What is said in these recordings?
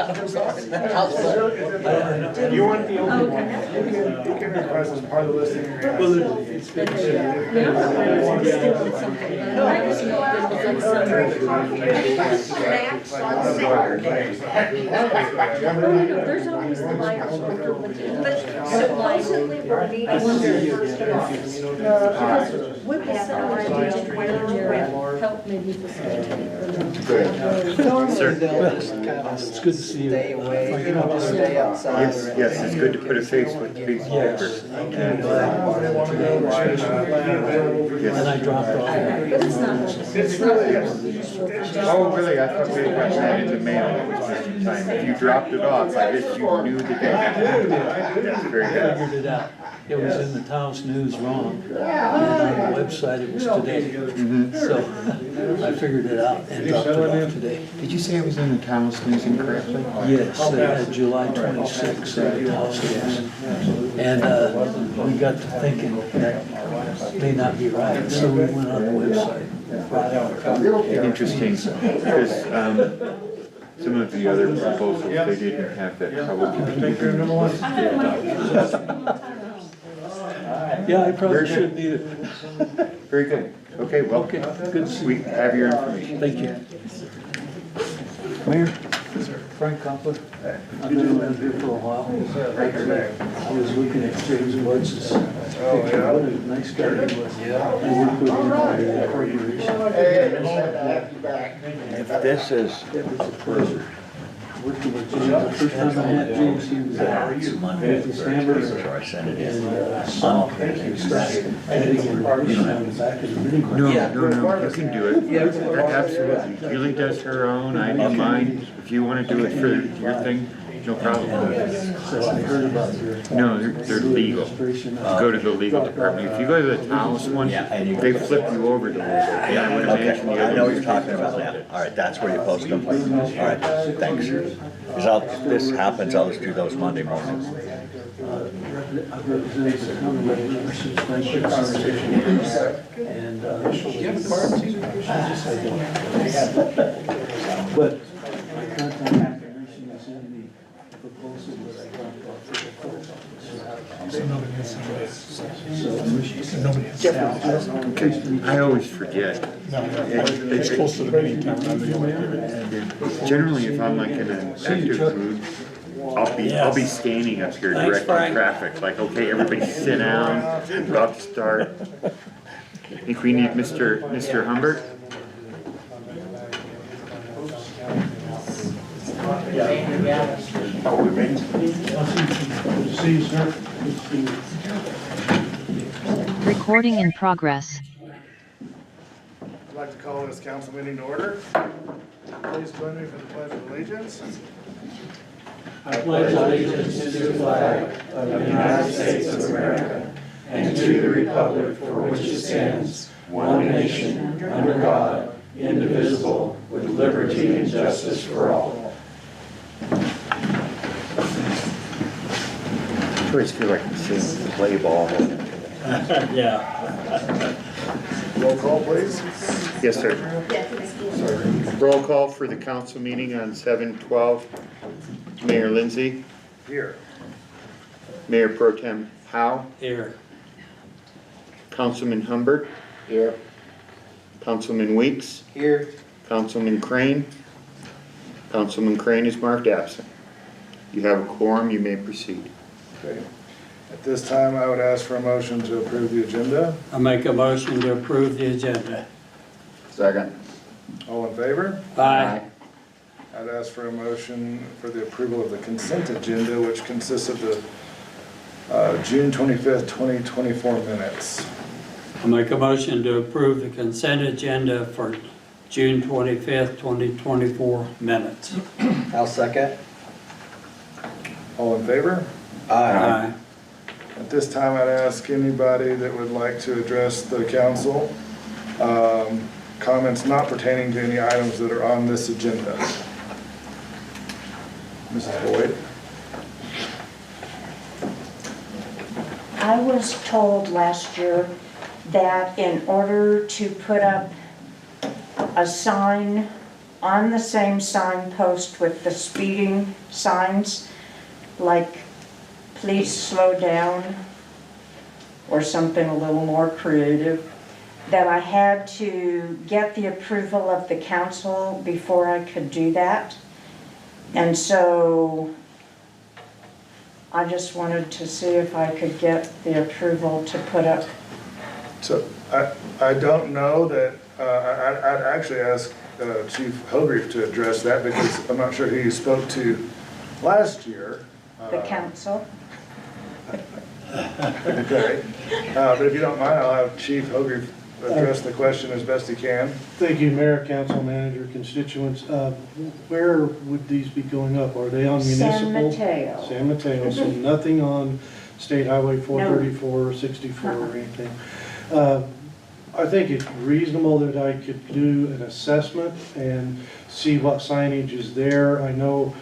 You want the only one. You can request as part of the listing. There's always the light on. But supposedly we're meeting on the first of August. We will send our agent where help maybe facilitate. It's good to see you. Stay away, stay outside. Yes, it's good to put a face with the piece of paper. And I dropped off. But it's not. Oh, really? I thought we got that in the mail. It was just in time. If you dropped it off, I guess you knew the day. That's very good. Figured it out. It was in the Taos News wrong. And on the website, it was today. So I figured it out and dropped it off today. Did you say it was in the Taos News incorrectly? Yes, July 26th, Taos News. And we got to thinking that may not be right, so we went on the website. Interesting, because some of the other proposals, they didn't have that trouble. Yeah, I probably shouldn't either. Very good. Okay, well, Okay, good to see we you. have your information. Thank you. Mayor, Frank Coppola. I've been around here for a while. I was looking at James Woods' picture. What a nice guy he was. I worked with him on the corporation. If this is, It was a pleasure. Working with James. The first time I met James, he was at his hamburger. So I sent it in. And he started adding in partition on the back of the minivan. no, you can do it. Absolutely. Julie does her own, I do mine. If you want to do it for your thing, no problem. So I heard about your. No, they're legal. Go to the legal department. If you go to the Taos one, they flip you over to legal. Yeah, I would imagine the I other know what ones. you're talking about now. All right, that's where you post them. All right, thanks. Because if this happens, I'll just do those Monday mornings. I've represented the county ever since my conversation. And. Do you have a card? I don't. But my contact information is in the proposal that I dropped off to the clerk office. I always forget. It's close to the meeting time. Generally, if I'm like in an active mood, I'll be standing up here directing traffic, like, okay, everybody sit down, we're about to start. I think we need Mr. Humbert. Recording in progress. I'd like to call this council meeting to order. Please join me for the pledge of allegiance. I pledge allegiance to the flag of the United States of America and to the republic for which it stands, one nation, under God, indivisible, with liberty and justice for all. I always feel like the same play ball. Roll call, please. Yes, sir. Roll call for the council meeting on 7/12. Mayor Lindsay, Here. Mayor Pro Tem Howe, Here. Councilman Humbert, Here. Councilman Weeks, Here. Councilman Crane. Councilman Crane is marked absent. You have a quorum, you may proceed. Okay. At this time, I would ask for a motion to approve the agenda. I make a motion to approve the agenda. Second. All in favor? Aye. I'd ask for a motion for the approval of the consent agenda, which consists of the June 25th, 2024 minutes. I make a motion to approve the consent agenda for June 25th, 2024 minutes. I'll second. All in favor? Aye. At this time, I'd ask anybody that would like to address the council, comments not pertaining to any items that are on this agenda. Mrs. Boyd? I was told last year that in order to put up a sign on the same signpost with the speeding signs, like, please slow down, or something a little more creative, that I had to get the approval of the council before I could do that. And so I just wanted to see if I could get the approval to put up. So I don't know that, I'd actually ask Chief Hogrefe to address that because I'm not sure who you spoke to last year. The council? Okay, but if you don't mind, I'll have Chief Hogrefe address the question as best he can. Thank you, Mayor, Council Manager, constituents. Where would these be going up? Are they on San municipal? Mateo. San Mateo, so nothing on State Highway 434 or 64 or anything. I think it's reasonable that I could do an assessment and see what signage is there. I know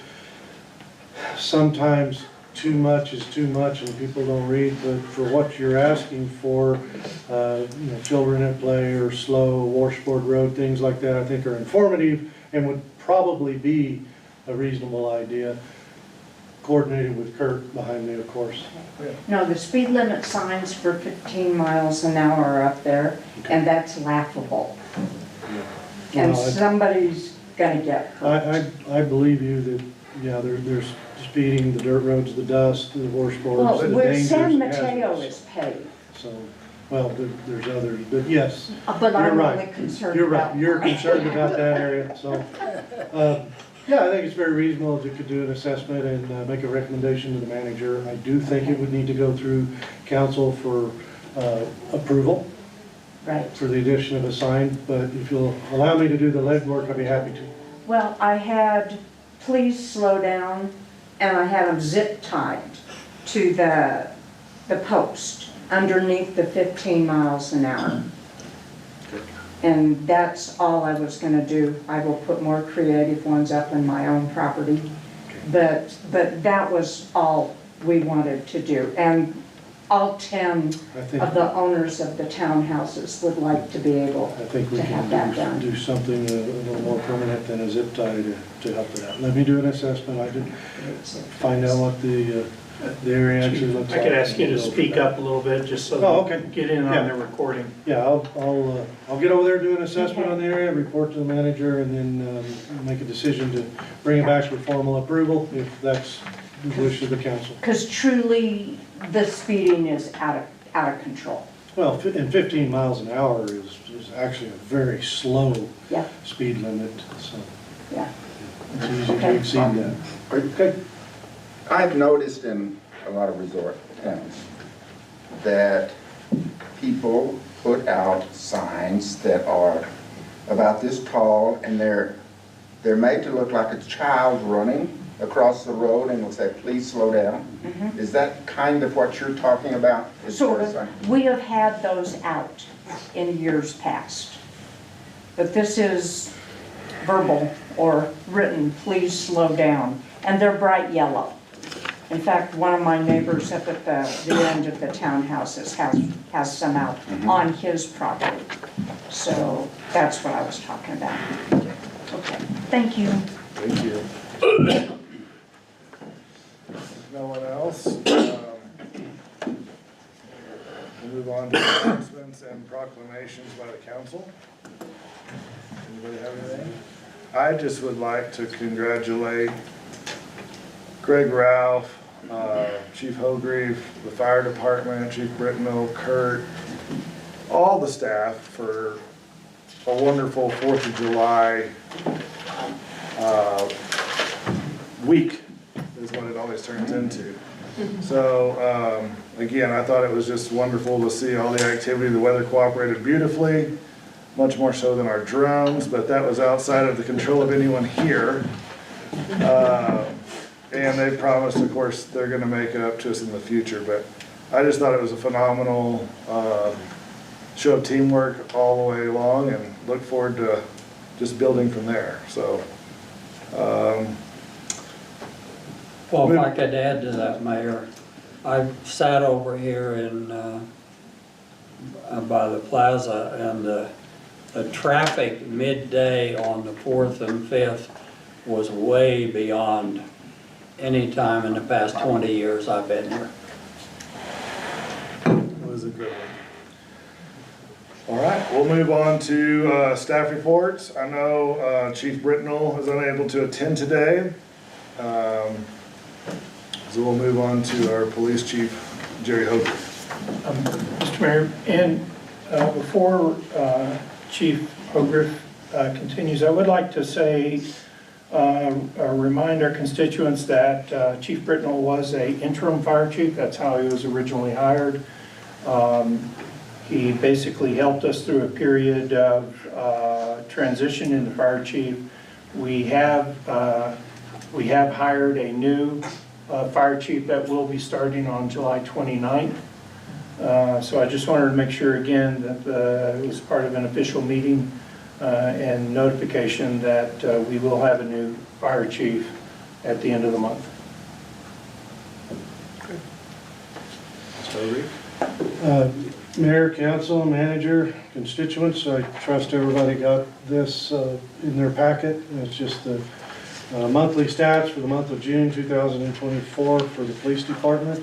sometimes too much is too much and people don't read, but for what you're asking for, children at play or slow, washboard road, things like that, I think are informative and would probably be a reasonable idea, coordinated with Kurt behind me, of course. No, the speed limit signs for 15 miles an hour are up there, and that's laughable. And Well, somebody's gonna get hurt. I believe you that, yeah, there's speeding, the dirt roads, the dust, the washboards, Well, the where dangers, San the Mateo hazards. is paved, So, well, there's others, but yes, but you're I'm right. only concerned You're about right, you're mine. concerned about that area, so, yeah, I think it's very reasonable that you could do an assessment and make a recommendation to the manager. I do think it would need to go through council for approval Right. for the addition of a sign, but if you'll allow me to do the legwork, I'd be happy to. Well, I had, please slow down, and I had them zip tied to the post underneath the 15 miles an hour. And that's all I was gonna do. I will put more creative ones up in my own property. But that was all we wanted to do. And all 10 I think, of the owners of the townhouses would like to be able I think we to have that can done. do something a little more permanent than a zip tie to help it out. Let me do an assessment, I can find out what the area actually looks I like. could ask you to and we'll go speak from up a little bit, just so Oh, that okay. we get in Yeah. on the recording. there. Yeah, I'll get over there, do an assessment on the area, report to the manager, and then make a decision to bring it back for formal approval, if that's the wish of the council. Because truly, the speeding is out of control. Well, and 15 miles an hour is actually a very slow Yeah, speed limit, so yeah. it's easy to Okay. exceed that. Okay. I've noticed in a lot of resort towns that people put out signs that are about this tall and they're made to look like a child running across the road and will say, please slow down. Is that kind of what you're talking about? as far Sort as of. We have had those out in years past. But this is verbal or written, please slow down. And they're bright yellow. In fact, one of my neighbors up at the end of the townhouses has some out on his property. So that's what I was talking about. Okay, thank you. Thank you. No one else? We'll move on to announcements and proclamations by the council. Anybody have anything? I just would like to congratulate Greg Ralph, Chief Hogrefe, the fire department, Chief Brittenell, Kurt, all the staff for a wonderful 4th of July week is what it always turns into. So, again, I thought it was just wonderful to see all the activity. The weather cooperated beautifully, much more so than our drones, but that was outside of the control of anyone here. And they promised, of course, they're gonna make it up to us in the future, but I just thought it was a phenomenal show of teamwork all the way along and look forward to just building from there, so. Well, if I could add to that, Mayor, I sat over here in, by the plaza, and the traffic midday on the 4th and 5th was way beyond any time in the past 20 years I've been here. It was a good one. All right, we'll move on to staff reports. I know Chief Britnell is unable to attend today. So we'll move on to our police chief, Jerry Hogan. Mr. Mayor, and before Chief Hogriff continues, I would like to say, remind our constituents that Chief Britnell was an interim fire chief. That's how he was originally hired. He basically helped us through a period of transition into fire chief. We have hired a new fire chief that will be starting on July 29th. So I just wanted to make sure again that it was part of an official meeting and notification that we will have a new fire chief at the end of the month. Mayor, council, manager, constituents, I trust everybody got this in their packet. It's just the monthly stats for the month of June 2024 for the police department.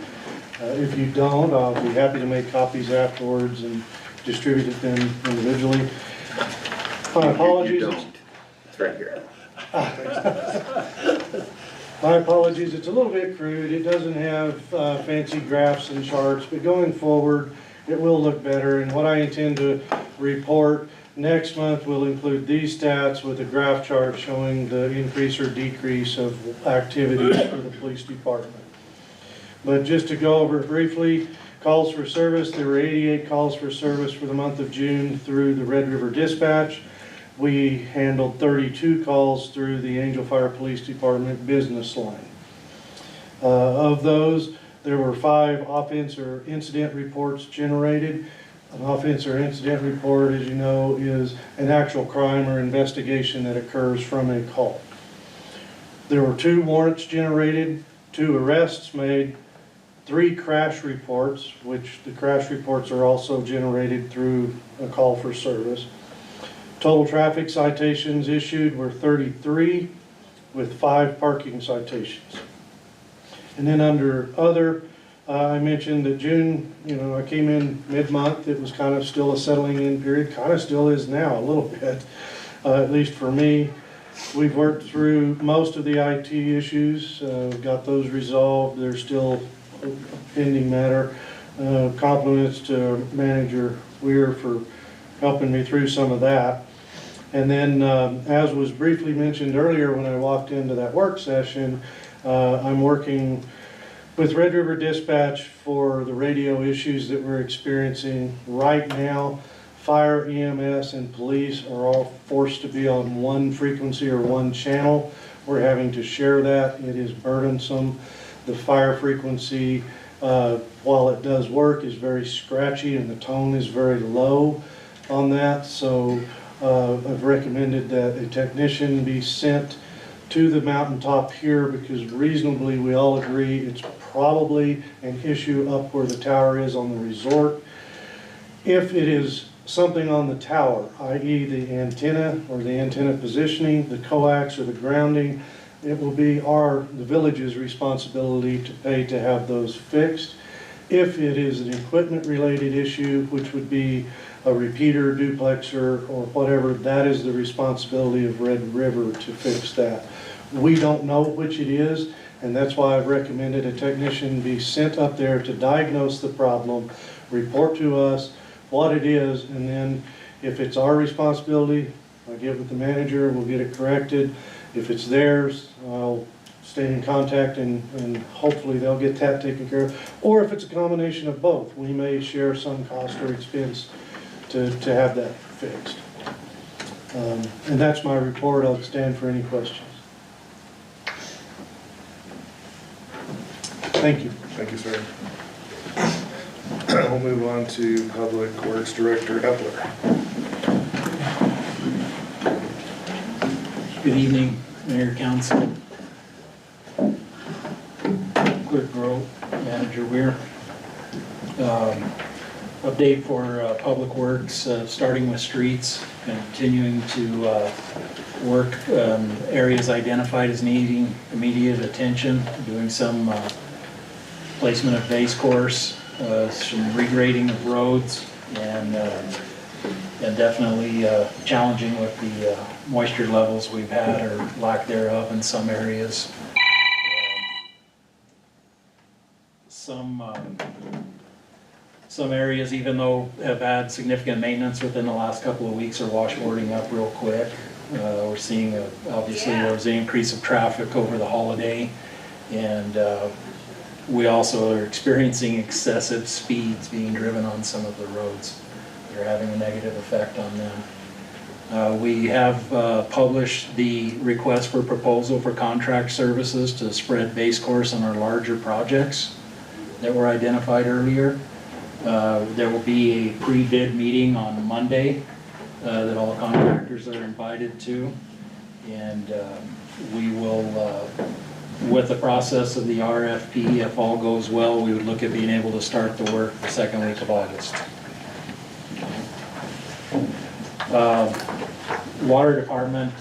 If you don't, I'll be happy to make copies afterwards and distribute it then individually. My apologies. You don't. It's right here. My apologies, it's a little bit crude. It doesn't have fancy graphs and charts, but going forward, it will look better. And what I intend to report next month will include these stats with a graph chart showing the increase or decrease of activities for the police department. But just to go over it briefly, calls for service, there were 88 calls for service for the month of June through the Red River Dispatch. We handled 32 calls through the Angel Fire Police Department business line. Of those, there were 5 offense or incident reports generated. An offense or incident report, as you know, is an actual crime or investigation that occurs from a call. There were 2 warrants generated, 2 arrests made, 3 crash reports, which the crash reports are also generated through a call for service. Total traffic citations issued were 33 with 5 parking citations. And then under other, I mentioned that June, I came in mid-month. It was kind of still a settling in period, kind of still is now a little bit, at least for me. We've worked through most of the IT issues, got those resolved. There's still a pending matter. Compliments to Manager Weir for helping me through some of that. And then, as was briefly mentioned earlier when I walked into that work session, I'm working with Red River Dispatch for the radio issues that we're experiencing right now. Fire, EMS, and police are all forced to be on one frequency or one channel. We're having to share that. It is burdensome. The fire frequency, while it does work, is very scratchy and the tone is very low on that. So I've recommended that a technician be sent to the mountaintop here because reasonably we all agree it's probably an issue up where the tower is on the resort. If it is something on the tower, i.e. the antenna or the antenna positioning, the coax or the grounding, it will be the village's responsibility to pay to have those fixed. If it is an equipment related issue, which would be a repeater, duplexer, or whatever, that is the responsibility of Red River to fix that. We don't know which it is, and that's why I've recommended a technician be sent up there to diagnose the problem, report to us what it is, and then if it's our responsibility, I'll get with the manager, we'll get it corrected. If it's theirs, I'll stay in contact and hopefully they'll get that taken care of. Or if it's a combination of both, we may share some cost or expense to have that fixed. And that's my report. I'll stand for any questions. Thank you. Thank you, sir. We'll move on to Public Works Director Epler. Good evening, Mayor, Council. Clerk Rowe, Manager Weir. update for Public Works, starting with streets, continuing to work areas identified as needing immediate attention, doing some placement of base course, some regrading of roads, and definitely challenging with the moisture levels we've had or lack thereof in some areas. Some areas, even though have had significant maintenance within the last couple of weeks, are washboarding up real quick. We're seeing, obviously, there was an increase of traffic over the holiday, and we also are experiencing excessive speeds being driven on some of the roads. They're having a negative effect on them. We have published the request for proposal for contract services to spread base course on our larger projects that were identified earlier. There will be a pre-bid meeting on Monday that all contractors are invited to. And we will, with the process of the RFP, if all goes well, we would look at being able to start the work the second week of August. Water department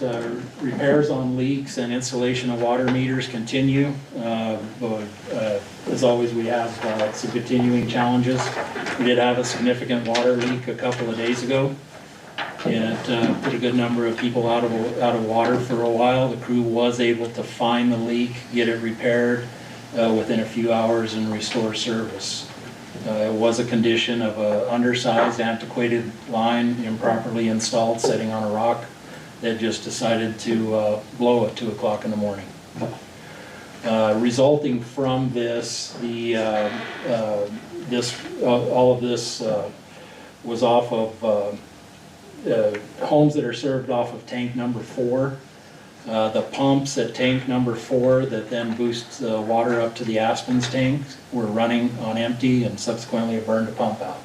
repairs on leaks and installation of water meters continue. As always, we have some continuing challenges. We did have a significant water leak a couple of days ago. It put a good number of people out of water for a while. The crew was able to find the leak, get it repaired within a few hours, and restore service. It was a condition of an undersized, antiquated line, improperly installed, sitting on a rock, that just decided to blow at 2 o'clock in the morning. Resulting from this, all of this was off of homes that are served off of tank number 4. The pumps at tank number 4 that then boost the water up to the Aspens tanks were running on empty and subsequently burned a pump out.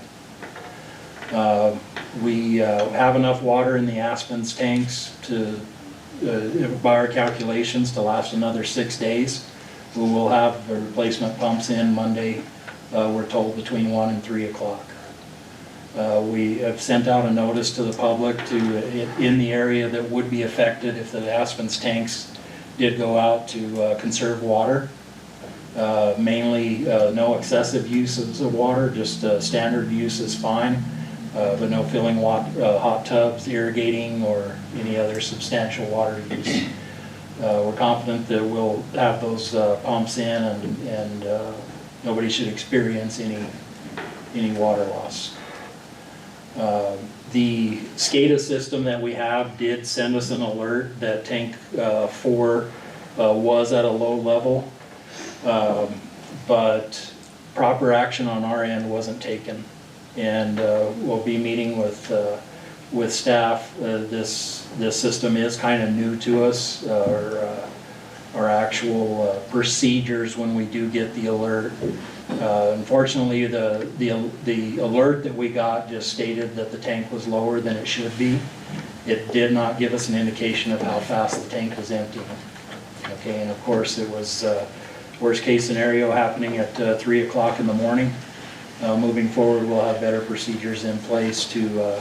We have enough water in the Aspens tanks to, by our calculations, to last another 6 days. We will have the replacement pumps in Monday, we're told, between 1 and 3 o'clock. We have sent out a notice to the public in the area that would be affected if the Aspens tanks did go out to conserve water. Mainly no excessive uses of water, just standard use is fine, but no filling hot tubs, irrigating, or any other substantial water use. We're confident that we'll have those pumps in and nobody should experience any water loss. The SCADA system that we have did send us an alert that tank 4 was at a low level, but proper action on our end wasn't taken. And we'll be meeting with staff. This system is kind of new to us. Our actual procedures when we do get the alert. Unfortunately, the alert that we got just stated that the tank was lower than it should be. It did not give us an indication of how fast the tank was emptying. Okay, and of course it was worst case scenario happening at 3 o'clock in the morning. Moving forward, we'll have better procedures in place to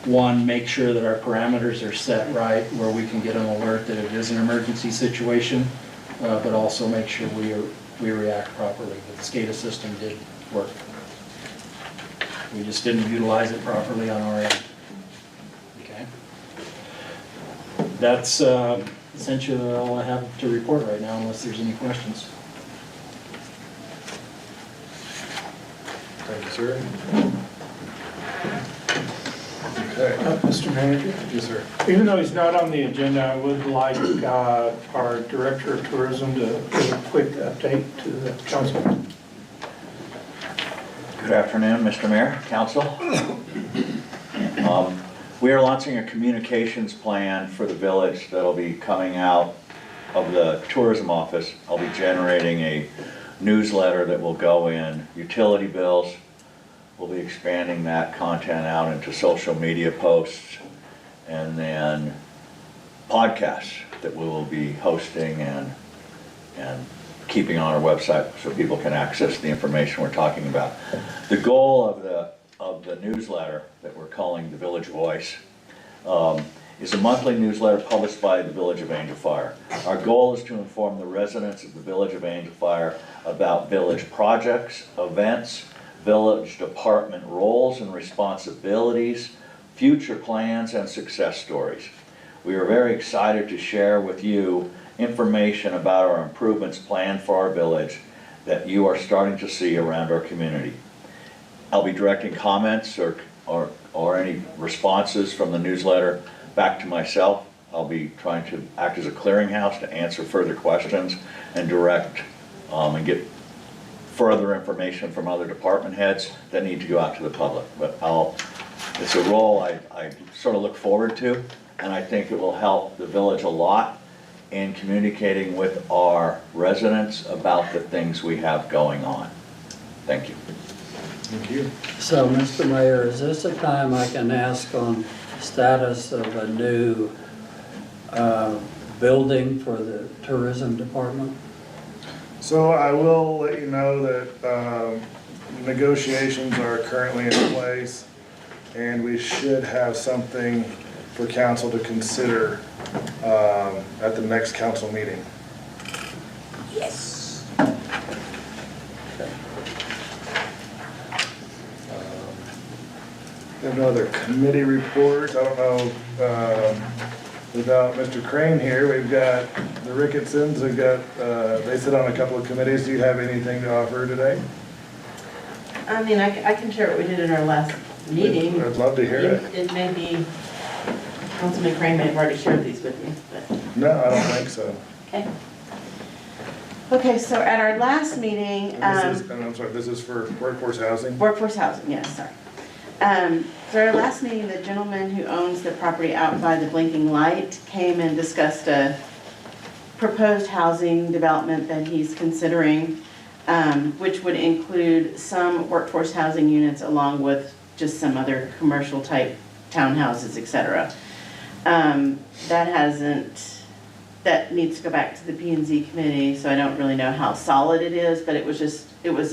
one, make sure that our parameters are set right where we can get an alert that it is an emergency situation, but also make sure we react properly. The SCADA system did work. We just didn't utilize it properly on our end. Okay. That's essentially all I have to report right now, unless there's any questions. Thank you, sir. Okay. Mr. Manager? Yes, sir. Even though he's not on the agenda, I would like our Director of Tourism to give a quick update to the council. Good afternoon, Mr. Mayor, Council. We are launching a communications plan for the village that'll be coming out of the tourism office. I'll be generating a newsletter that will go in utility bills. We'll be expanding that content out into social media posts and then podcasts that we will be hosting and keeping on our website so people can access the information we're talking about. The goal of the newsletter that we're calling the Village Voice is a monthly newsletter published by the Village of Angel Fire. Our goal is to inform the residents of the Village of Angel Fire about village projects, events, village department roles and responsibilities, future plans, and success stories. We are very excited to share with you information about our improvements planned for our village that you are starting to see around our community. I'll be directing comments or any responses from the newsletter back to myself. I'll be trying to act as a clearinghouse to answer further questions and direct and get further information from other department heads that need to go out to the public. But it's a role I sort of look forward to, and I think it will help the village a lot in communicating with our residents about the things we have going on. Thank you. Thank you. So, Mr. Mayor, is this a time I can ask on status of a new building for the tourism department? So I will let you know that negotiations are currently in place, and we should have something for council to consider at the next council meeting. Yes. We have no other committee reports. I don't know, without Mr. Crane here, we've got the Ricketsons, we've got, they sit on a couple of committees. Do you have anything to offer today? I mean, I can share what we did in our last meeting. I'd love to hear it. It may be, Councilman Crane may have already shared these with you, but. No, I don't think so. Okay. Okay, so at our last meeting. And I'm sorry, this is for workforce housing? Workforce housing, yes, sorry. So our last meeting, the gentleman who owns the property out by the blinking light came and discussed a proposed housing development that he's considering, which would include some workforce housing units along with just some other commercial type townhouses, et cetera. That needs to go back to the P&Z committee, so I don't really know how solid it is, but it was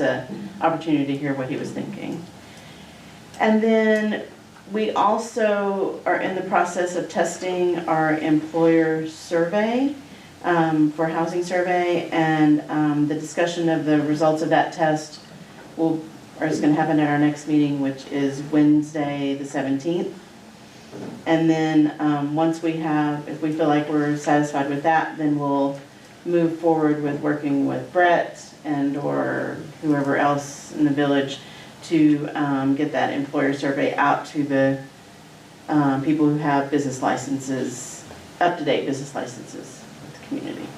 an opportunity to hear what he was thinking. And then we also are in the process of testing our employer survey for housing survey, and the discussion of the results of that test is going to happen at our next meeting, which is Wednesday the 17th. And then once if we feel like we're satisfied with that, then we'll move forward with working with Brett and or whoever else in the village to get that employer survey out to the people who have business licenses, up-to-date business licenses with the community.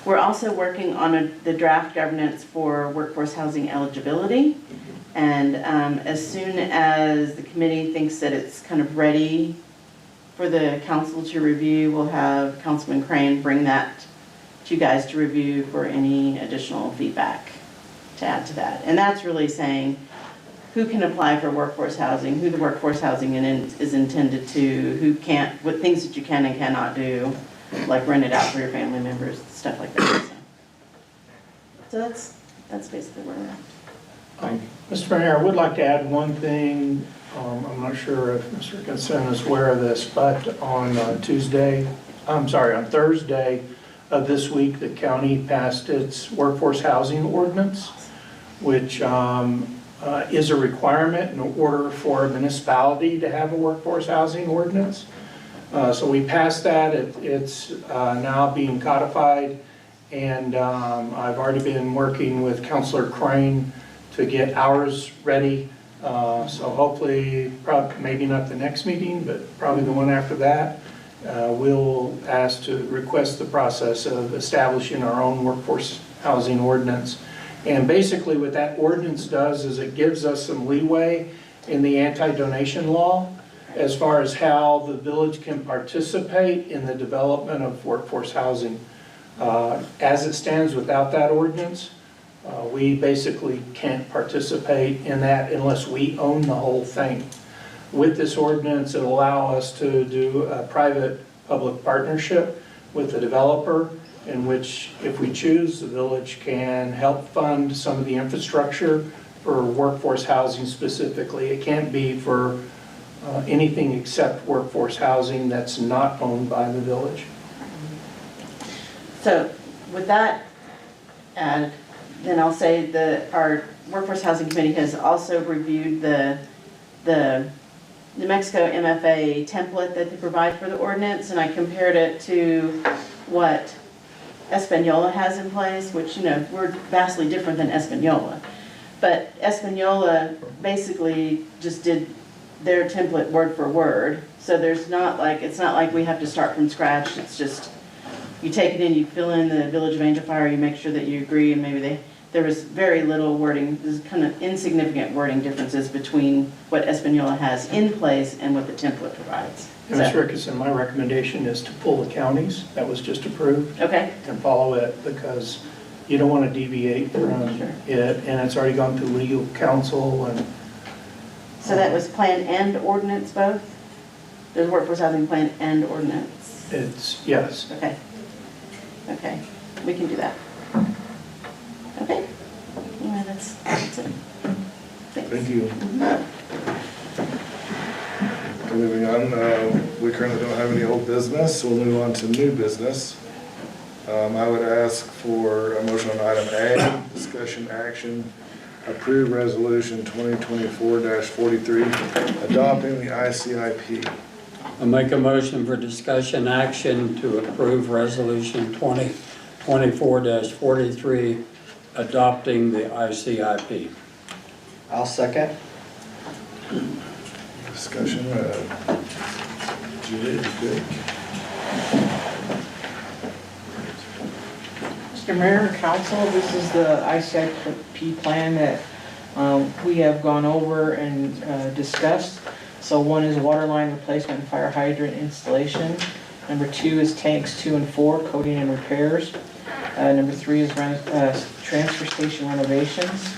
We're also working on the draft governance for workforce housing eligibility. And as soon as the committee thinks that it's kind of ready for the council to review, we'll have Councilman Crane bring that to you guys to review for any additional feedback to add to that. And that's really saying who can apply for workforce housing, who the workforce housing is intended to, who can't, what things that you can and cannot do, like rent it out for your family members, stuff like that. So that's basically where we're at. Mr. Mayor, I would like to add one thing. I'm not sure if Mr. Consent is aware of this, but on Thursday of this week, the county passed its workforce housing ordinance, which is a requirement in order for a municipality to have a workforce housing ordinance. So we passed that. It's now being codified, and I've already been working with Councilor Crane to get ours ready. So hopefully, maybe not the next meeting, but probably the one after that, we'll ask to request the process of establishing our own workforce housing ordinance. And basically what that ordinance does is it gives us some leeway in the anti-donation law as far as how the village can participate in the development of workforce housing. As it stands without that ordinance, we basically can't participate in that unless we own the whole thing. With this ordinance, it'll allow us to do a private-public partnership with the developer in which, if we choose, the village can help fund some of the infrastructure for workforce housing specifically. It can't be for anything except workforce housing that's not owned by the village. So with that added, then I'll say that our Workforce Housing Committee has also reviewed the New Mexico MFA template that they provide for the ordinance, and I compared it to what Espanola has in place, which, you know, we're vastly different than Espanola. But Espanola basically just did their template word for word, so there's not like, it's not like we have to start from scratch. It's just, you take it in, you fill in the Village of Angel Fire, you make sure that you agree, and maybe there was very little wording, there's kind of insignificant wording differences between what Espanola has in place and what the template provides. And Ms. Rickerson, my recommendation is to pull the counties that was just approved Okay, and follow it, because you don't want to deviate from Sure. it, and it's already gone through legal counsel, and so that was plan and ordinance both? There's workforce housing plan and ordinance? it's, yes. Okay. Okay, we can do that. Okay. Yeah, that's it. Thanks. Thank you. Moving on, we currently don't have any old business, so we'll move on to new business. I would ask for a motion on item A, discussion action, approve resolution 2024-43, adopting the ICIP. I make a motion for discussion action to approve resolution 2024-43, adopting the ICIP. I'll second. Discussion, Julie, you good? Mr. Mayor and Council, this is the ICIP plan that we have gone over and discussed. So one is water line replacement and fire hydrant installation. Number 2 is tanks 2 and 4, coating and repairs. Number 3 is transfer station renovations.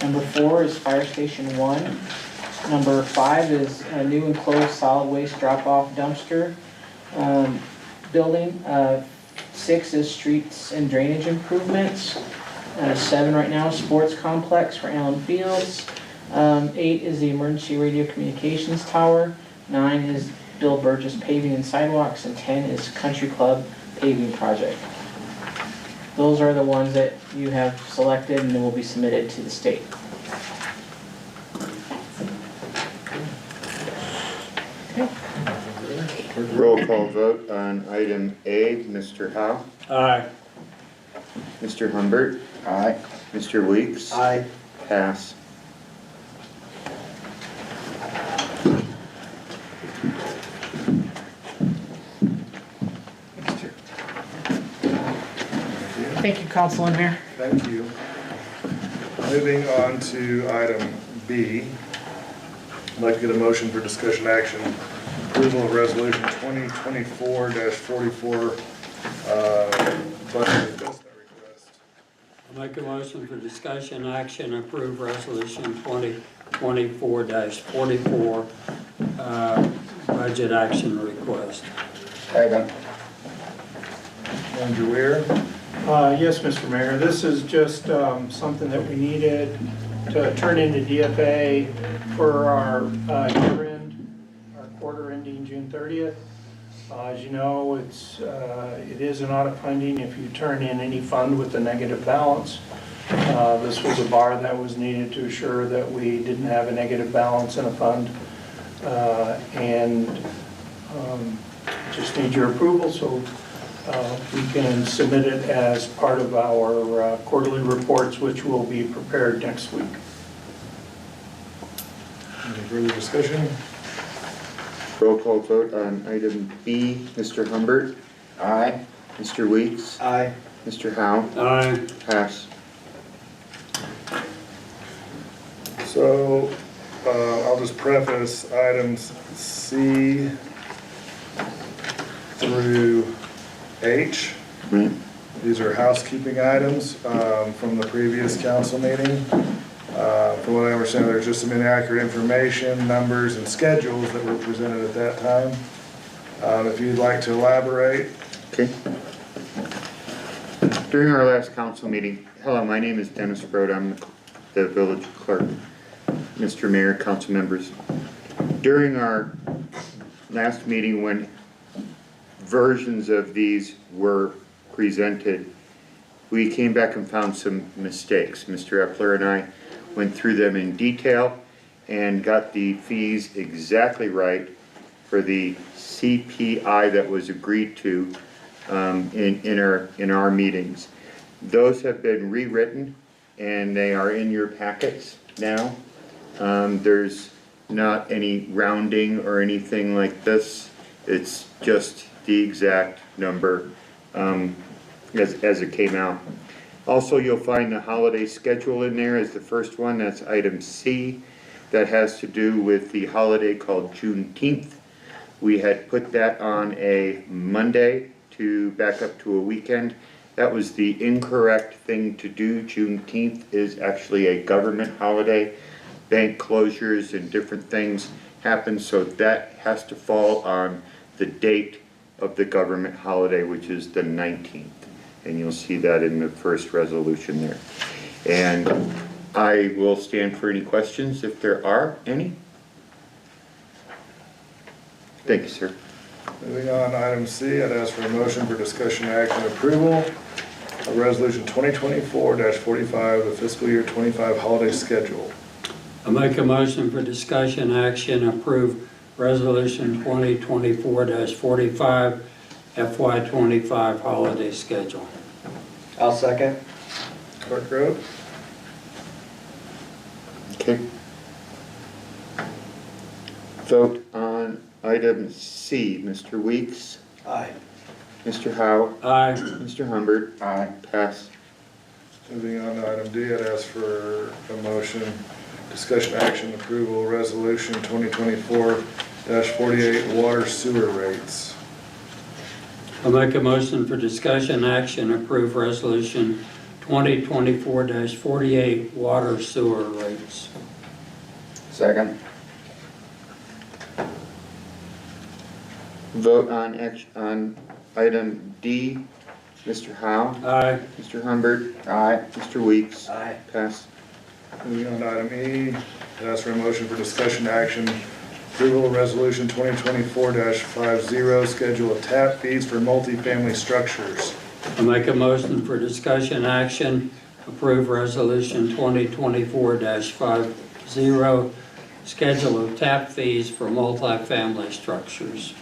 Number 4 is fire station 1. Number 5 is a new enclosed solid waste drop-off dumpster building. 6 is streets and drainage improvements. 7 right now, sports complex for Allen Fields. 8 is the emergency radio communications tower. 9 is Bill Burgess paving and sidewalks, and 10 is country club paving project. Those are the ones that you have selected and will be submitted to the state. Roll call vote on item A, Mr. Howe, Aye. Mr. Humbert, Aye. Mr. Weeks. Aye. Pass. Thank you, Council and Mayor. Thank you. Moving on to item B, I'd like to get a motion for discussion action, approval of resolution 2024-44, budget adjustment request. I make a motion for discussion action, approve resolution 2024-44, budget action request. Second. Andrew Weir. Yes, Mr. Mayor, this is just something that we needed to turn into DFA for our year-end, our quarter ending June 30th. As you know, it is an audit funding if you turn in any fund with a negative balance. This was a bar that was needed to assure that we didn't have a negative balance in a fund. Just need your approval so we can submit it as part of our quarterly reports, which will be prepared next week. Any further discussion? Roll call vote on item B, Mr. Humbert, Aye. Mr. Weeks, Aye. Mr. Howe. Aye. Pass. So, I'll just preface items C through H. Right. These are housekeeping items from the previous council meeting. From what I understand, there's just some inaccurate information, numbers, and schedules that were presented at that time. If you'd like to elaborate. Okay. During our last council meeting, hello, my name is Dennis Brode, I'm the village clerk. Mr. Mayor, council members. During our last meeting, when versions of these were presented, we came back and found some mistakes. Mr. Epler and I went through them in detail and got the fees exactly right for the CPI that was agreed to in our meetings. Those have been rewritten and they are in your packets now. There's not any rounding or anything like this. It's just the exact number as it came out. Also, you'll find the holiday schedule in there as the first one. That's item C. That has to do with the holiday called Juneteenth. We had put that on a Monday to back up to a weekend. That was the incorrect thing to do. Juneteenth is actually a government holiday. Bank closures and different things happen, so that has to fall on the date of the government holiday, which is the 19th. And you'll see that in the first resolution there. And I will stand for any questions if there are any. Thank you, sir. Moving on, item C, I'd ask for a motion for discussion, action, approval of resolution 2024-45, the fiscal year 25 holiday schedule. I make a motion for discussion, action, approve resolution 2024-45 FY25 holiday schedule. I'll second. Clerk Rowe? Okay. Vote on item C. Mr. Weeks? Aye. Mr. Howe? Aye. Mr. Humbert? Aye. Pass. Moving on to item D, I'd ask for a motion, discussion, action, approval, resolution 2024-48 water sewer rates. I make a motion for discussion, action, approve resolution 2024-48 water sewer rates. Second. Vote on item D. Mr. Howe? Aye. Mr. Humbert? Aye. Mr. Weeks? Aye. Pass. Moving on to item E, I'd ask for a motion for discussion, action, approval of resolution 2024-50, schedule of tap fees for multifamily structures. I make a motion for discussion, action, approve resolution 2024-50, schedule of tap fees for multifamily structures.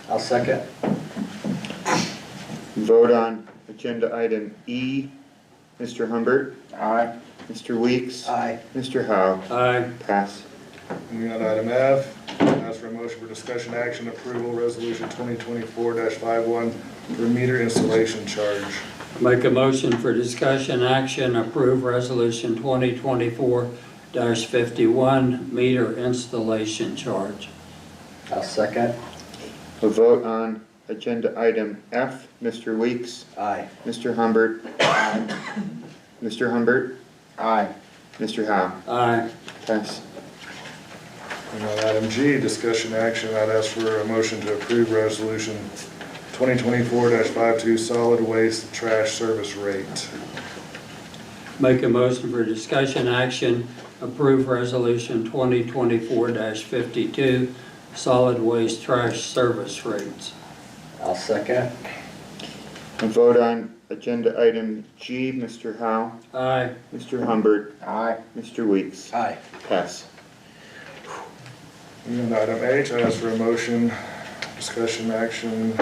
I'll second. Vote on agenda item E. Mr. Humbert? Aye. Mr. Weeks? Aye. Mr. Howe? Aye. Pass. Moving on to item F, I'd ask for a motion for discussion, action, approval, resolution 2024-51 for meter installation charge. I make a motion for discussion, action, approve resolution 2024-51 meter installation charge. I'll second. A vote on agenda item F. Mr. Weeks? Aye. Mr. Humbert? Mr. Humbert? Aye. Mr. Howe? Aye. Pass. And on item G, discussion, action, I'd ask for a motion to approve resolution 2024-52 solid waste trash service rate. Make a motion for discussion, action, approve resolution 2024-52 solid waste trash service rates. I'll second. A vote on agenda item G. Mr. Howe? Aye. Mr. Humbert? Aye. Mr. Weeks? Aye. Pass. And item H, I ask for a motion, discussion, action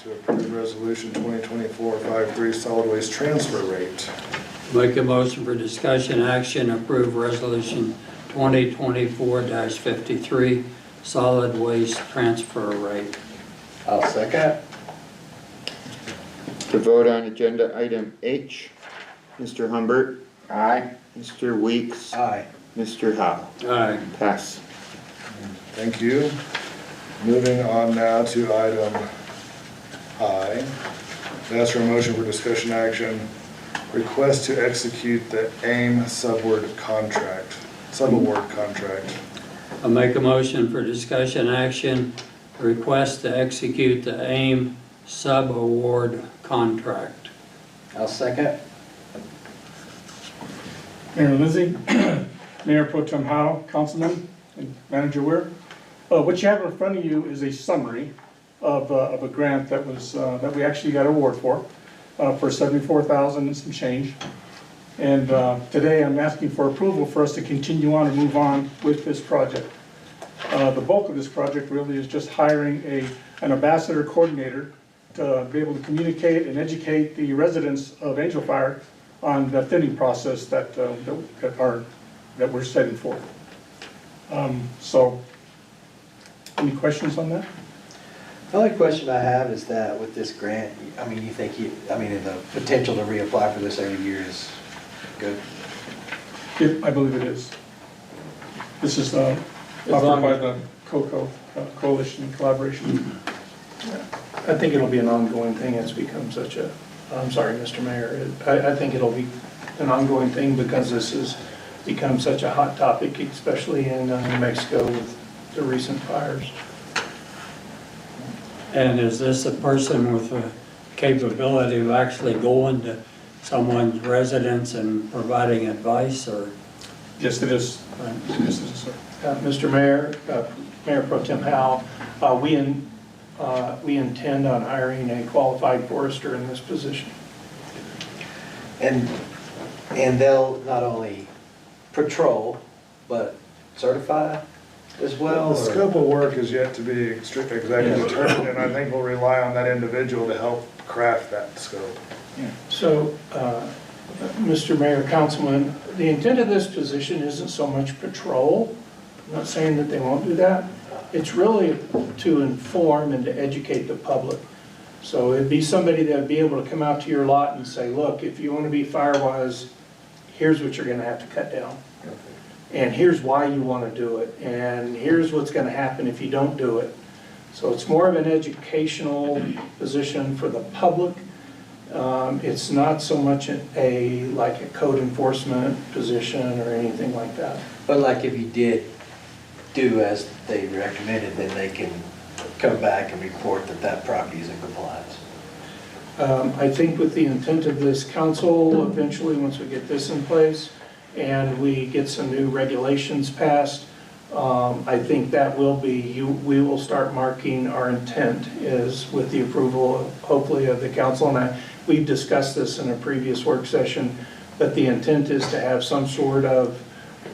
to approve resolution 2024-53 solid waste transfer rate. Make a motion for discussion, action, approve resolution 2024-53 solid waste transfer rate. I'll second. To vote on agenda item H. Mr. Humbert? Aye. Mr. Weeks? Aye. Mr. Howe? Aye. Pass. Thank you. Moving on now to item I. Ask for a motion for discussion, action, request to execute the AIM subaward contract. I make a motion for discussion, action, request to execute the AIM sub-award contract. I'll second. Mayor Lindsay, Mayor Pro Tem Howe, Councilman, and Manager Weir. What you have in front of you is a summary of a grant that was, that we actually got an award for $74,000 and some change. And today I'm asking for approval for us to continue on and move on with this project. The bulk of this project really is just hiring an ambassador coordinator to be able to communicate and educate the residents of Angel Fire on the thinning process that we're setting forth. So, any questions on that? The only question I have is that with this grant, I mean, you think the potential to reapply for this every year is good? I believe it is. This is offered by the COCO, Coalition and Collaboration. I think it'll be an ongoing thing. It's become such a, I'm sorry, Mr. Mayor, I think it'll be an ongoing thing because this has become such a hot topic, especially in New Mexico with the recent fires. And is this a person with the capability of actually going to someone's residence and providing advice, or? Yes, it is. Yes, it is, sir. Mr. Mayor, Mayor Pro Tem Howe, we intend on hiring a qualified forester in this position. And they'll not only patrol, but certify as well? The scope of work is yet to be exactly determined, and I think we'll rely on that individual to help craft that scope. So, Mr. Mayor, Councilman, the intent of this position isn't so much patrol. I'm not saying that they won't do that. It's really to inform and to educate the public. So it'd be somebody that would be able to come out to your lot and say, look, if you want to be fire-wise, here's what you're going to have to cut down. And here's why you want to do it. And here's what's going to happen if you don't do it. So it's more of an educational position for the public. It's not so much like a code enforcement position or anything like that. But like if you did do as they recommended, then they can come back and report that that property is in compliance. I think with the intent of this council, eventually, once we get this in place and we get some new regulations passed, I think that will be, we will start marking our intent is with the approval, hopefully, of the council. And we've discussed this in a previous work session, but the intent is to have some sort of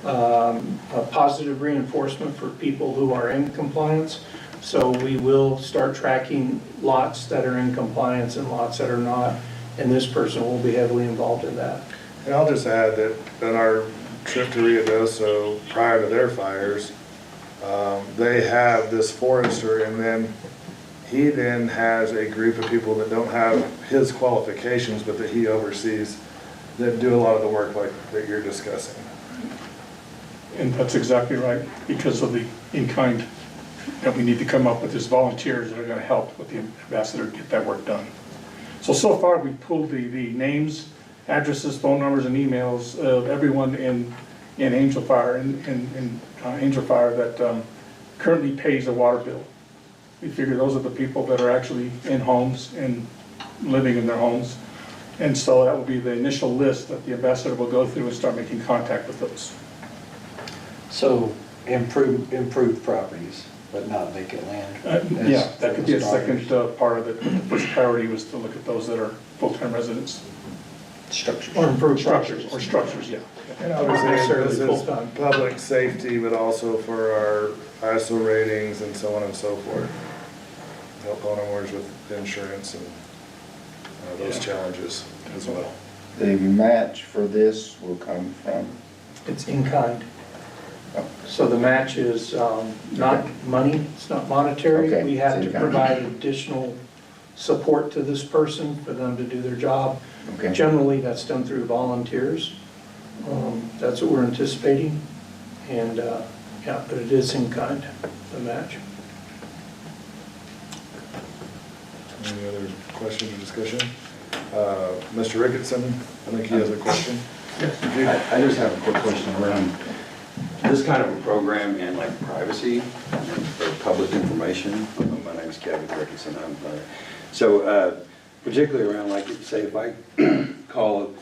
a positive reinforcement for people who are in compliance. So we will start tracking lots that are in compliance and lots that are not, and this person will be heavily involved in that. And I'll just add that on our trip to Ruidoso prior to their fires, they have this forester, and then he then has a group of people that don't have his qualifications, but that he oversees, that do a lot of the work like that you're discussing. And that's exactly right, because of the in-kind that we need to come up with as volunteers that are going to help with the ambassador get that work done. So far we pulled the names, addresses, phone numbers, and emails of everyone in Angel Fire, Angel Fire that currently pays a water bill. We figure those are the people that are actually in homes and living in their homes. And so that will be the initial list that the ambassador will go through and start making contact with those. So improve properties, but not vacant land? Yeah, that could be a second part of it. The first priority was to look at those that are full-time residents. Structures. Or improved structures, yeah. And obviously, this is public safety, but also for our ISO ratings and so on and so forth. Help homeowners with insurance and those challenges as well. The match for this will come from? It's in kind. So the match is not money, it's not monetary. Okay, We have it's to in kind. provide additional support to this person for them to do their job. Okay. Generally, that's done through volunteers. That's what we're anticipating. And, yeah, but it is in kind, the match. Any other questions or discussion? Mr. Ricketson, I think he has a question. I just have a quick question around this kind of a program and like privacy for public information. My name is Kevin Ricketson. So particularly around, like, say if I call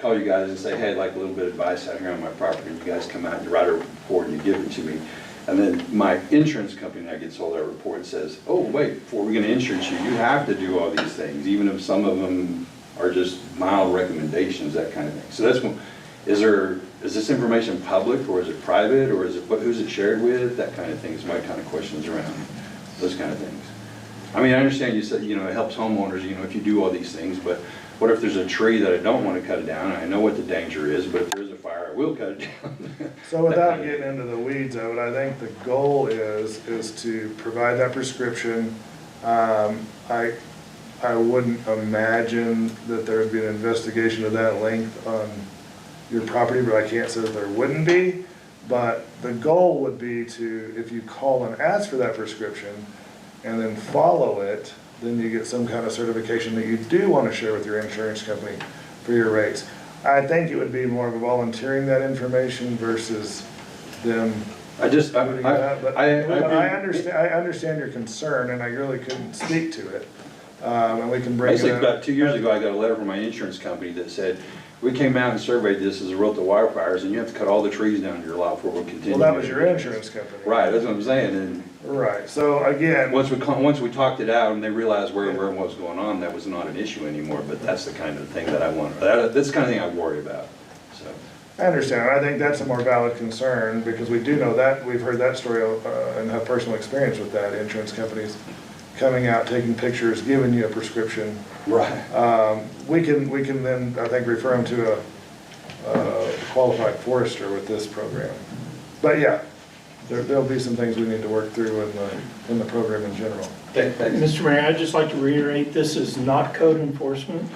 you guys and say, hey, I'd like a little bit of advice out here on my property, and you guys come out and you write a report and you give it to me. And then my insurance company, I get sold that report and says, oh, wait, before we're gonna insure you, you have to do all these things, even if some of them are just mild recommendations, that kind of thing. So that's one, is this information public, or is it private, or is it, who's it shared with? That kind of thing is my kind of questions around those kind of things. I mean, I understand you said, you know, it helps homeowners, you know, if you do all these things, but what if there's a tree that I don't want to cut it down? I know what the danger is, but if there's a fire, I will cut it down. So without getting into the weeds of it, I think the goal is to provide that prescription. I wouldn't imagine that there would be an investigation of that length on your property, but I can't say that there wouldn't be. But the goal would be to, if you call and ask for that prescription and then follow it, then you get some kind of certification that you do want to share with your insurance company for your rates. I think it would be more of a volunteering that information versus them. I understand your concern, and I really couldn't speak to it. And we can bring it Basically, up. about 2 years ago, I got a letter from my insurance company that said, we came out and surveyed this as a result of wildfires, and you have to cut all the trees down in your lot before we continue. Well, that was your insurance company. Right, that's what I'm saying, and. Right, so again. Once we talked it out and they realized where what was going on, that was not an issue anymore, but that's the kind of thing that I want, that's the kind of thing I worry about, so. I understand. I think that's a more valid concern, because we do know that, we've heard that story and have personal experience with that, insurance companies coming out, taking pictures, giving you a prescription. Right. We can then, I think, refer them to a qualified forester with this program. But yeah, there'll be some things we need to work through in the program in general. Mr. Mayor, I'd just like to reiterate, this is not code enforcement.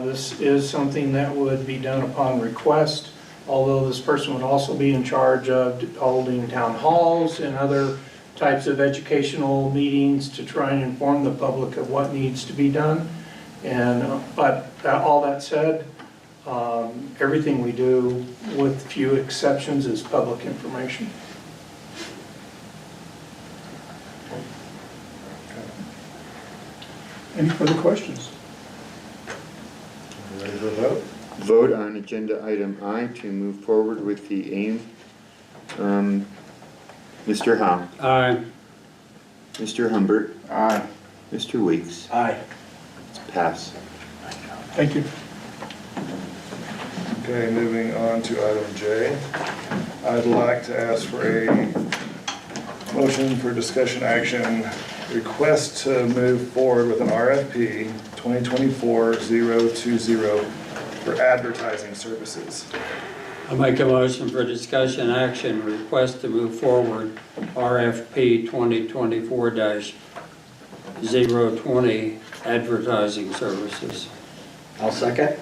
This is something that would be done upon request, although this person would also be in charge of holding town halls and other types of educational meetings to try and inform the public of what needs to be done. But all that said, everything we do, with few exceptions, is public information. Any further questions? Ready for a vote? Vote on agenda item I to move forward with the AIM. Mr. Howe. Aye. Mr. Humbert. Aye. Mr. Weeks. Aye. Pass. Thank you. Okay, moving on to item J. I'd like to ask for a motion for discussion action, request to move forward with an RFP 2024-020 for advertising services. I make a motion for discussion action, request to move forward RFP 2024-020 advertising services. I'll second.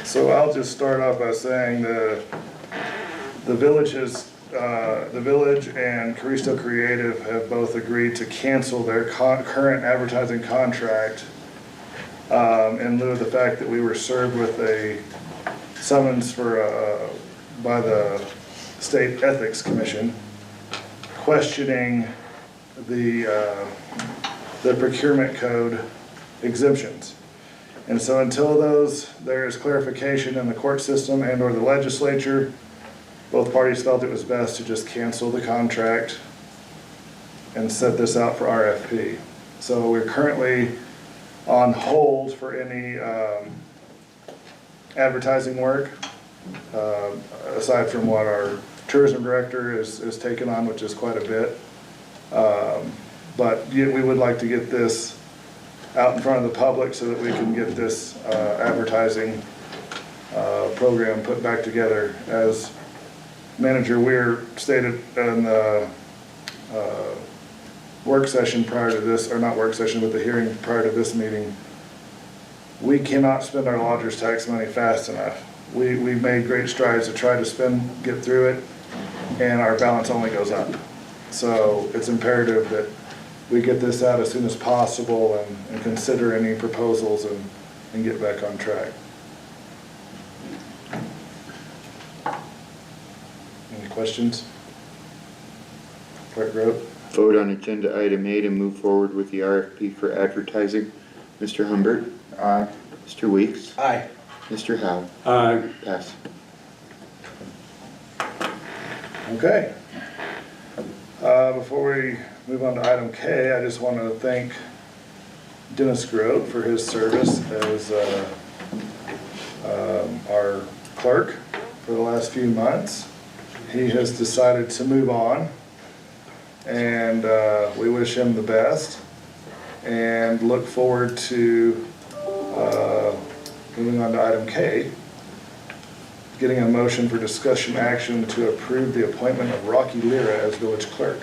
So I'll just start off by saying the village and Caristo Creative have both agreed to cancel their current advertising contract in lieu of the fact that we were served with a summons by the State Ethics Commission questioning the procurement code exemptions. And so until there is clarification in the court system and or the legislature, both parties felt it was best to just cancel the contract and set this out for RFP. So we're currently on hold for any advertising work, aside from what our tourism director is taking on, which is quite a bit. But we would like to get this out in front of the public so that we can get this advertising program put back together. As Manager Weir stated in the work session prior to this, or not work session, but the hearing prior to this meeting, we cannot spend our lodger's tax money fast enough. We made great strides to try to get through it, and our balance only goes up. So it's imperative that we get this out as soon as possible and consider any proposals and get back on track. Any questions? Clerk Grote? Vote on agenda item A to move forward with the RFP for advertising. Mr. Humbert? Aye. Mr. Weeks? Aye. Mr. Howe? Aye. Pass. Okay. Before we move on to item K, I just want to thank Dennis Grote for his service as our clerk for the last few months. He has decided to move on, and we wish him the best and look forward to moving on to item K, getting a motion for discussion action to approve the appointment of Rocky Lira as village clerk.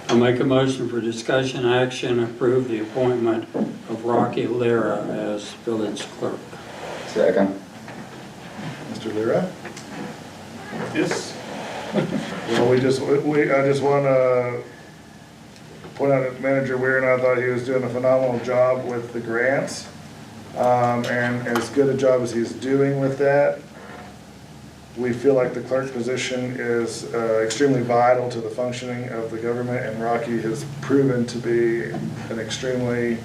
I'll make a motion for discussion action, approve the appointment of Rocky Lira as village clerk. Second. Mr. Lira? Yes. Well, I just want to point out that Manager Weir and I thought he was doing a phenomenal job with the grants. And as good a job as he's doing with that, we feel like the clerk position is extremely vital to the functioning of the government, and Rocky has proven to be an extremely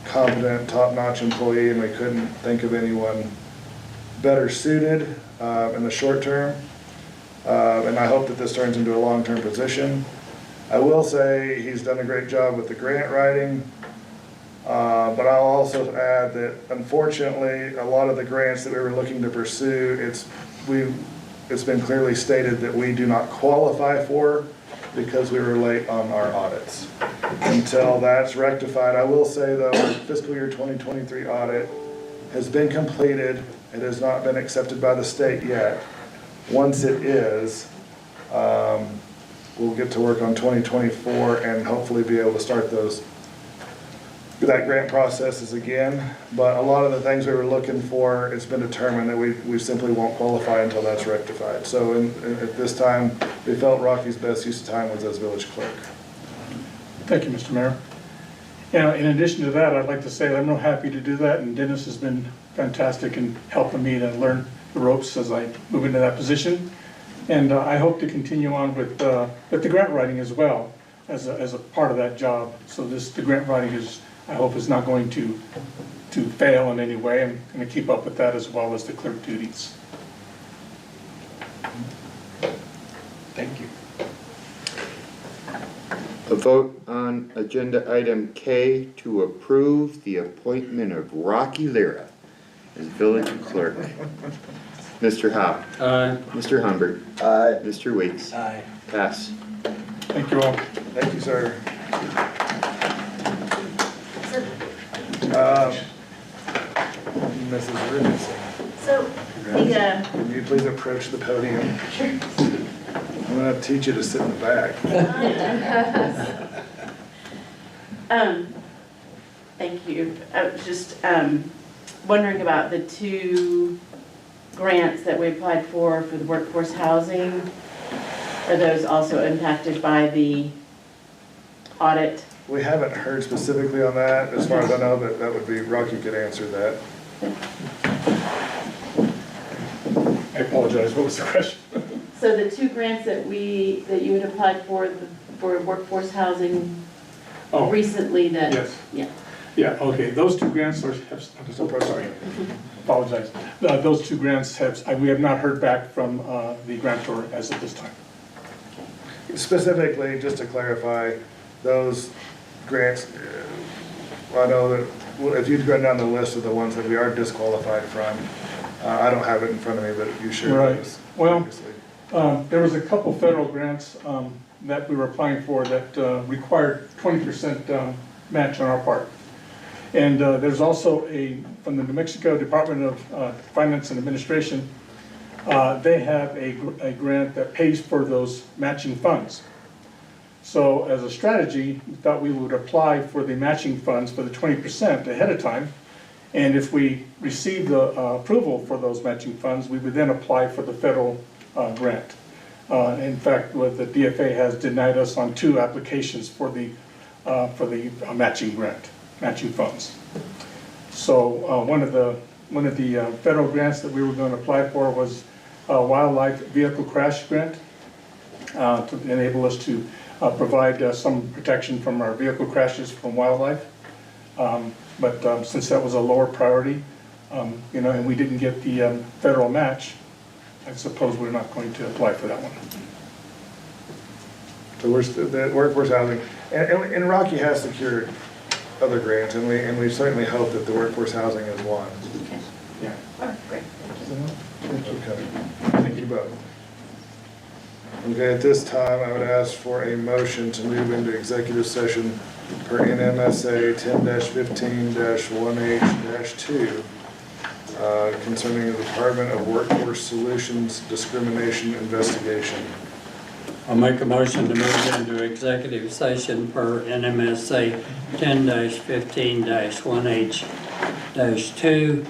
competent, top-notch employee, and we couldn't think of anyone better suited in the short term. And I hope that this turns into a long-term position. I will say he's done a great job with the grant writing, but I'll also add that unfortunately, a lot of the grants that we were looking to pursue, it's been clearly stated that we do not qualify for because we were late on our audits. Until that's rectified, I will say though, fiscal year 2023 audit has been completed. It has not been accepted by the state yet. Once it is, we'll get to work on 2024 and hopefully be able to start that grant processes again. But a lot of the things we were looking for, it's been determined that we simply won't qualify until that's rectified. So at this time, we felt Rocky's best use of time was as village clerk. Thank you, Mr. Mayor. Yeah, in addition to that, I'd like to say that I'm real happy to do that, and Dennis has been fantastic in helping me to learn the ropes as I move into that position. And I hope to continue on with the grant writing as well as a part of that job. So the grant writing I hope is not going to fail in any way. I'm going to keep up with that as well as the clerk duties. Thank you. A vote on agenda item K to approve the appointment of Rocky Lira as village clerk. Mr. Howe? Aye. Mr. Humbert? Aye. Mr. Weeks? Aye. Pass. Thank you all. Thank you, sir. Mrs. Richardson, So, the, can you please approach the podium? I'm gonna teach you to sit in the back. thank you. I was just wondering about the two grants that we applied for the workforce housing. Are those also impacted by the audit? We haven't heard specifically on that. As far as I know, that would be, Rocky could answer that. I apologize, what was the question? So the two grants that you had applied for workforce housing Oh, recently that? yes. Yeah. Yeah, okay, those two grants are, sorry, apologize. Those two grants we have not heard back from the grantor as of this time. Specifically, just to clarify, those grants, I know that, if you'd run down the list of the ones that we are disqualified from, I don't have it in front of me, but you shared Right. those Well, previously. there was a couple federal grants that we were applying for that required 20% match on our part. And there's also from the New Mexico Department of Finance and Administration, they have a grant that pays for those matching funds. So as a strategy, we thought we would apply for the matching funds for the 20% ahead of time. And if we receive the approval for those matching funds, we would then apply for the federal grant. In fact, the DFA has denied us on 2 applications for the matching grant, matching funds. So one of the federal grants that we were going to apply for was a wildlife vehicle crash grant to enable us to provide some protection from our vehicle crashes from wildlife. But since that was a lower priority, you know, and we didn't get the federal match, I suppose we're not going to apply for that one. So we're still, the workforce housing, and Rocky has secured other grants, and we certainly hope that the workforce housing is one. Yeah. All right, great. Okay, thank you both. Okay, at this time, I would ask for a motion to move into executive session per NMSA 10-15-1H-2 concerning the Department of Workforce Solutions discrimination investigation. I'll make a motion to move into executive session per NMSA 10-15-1H-2,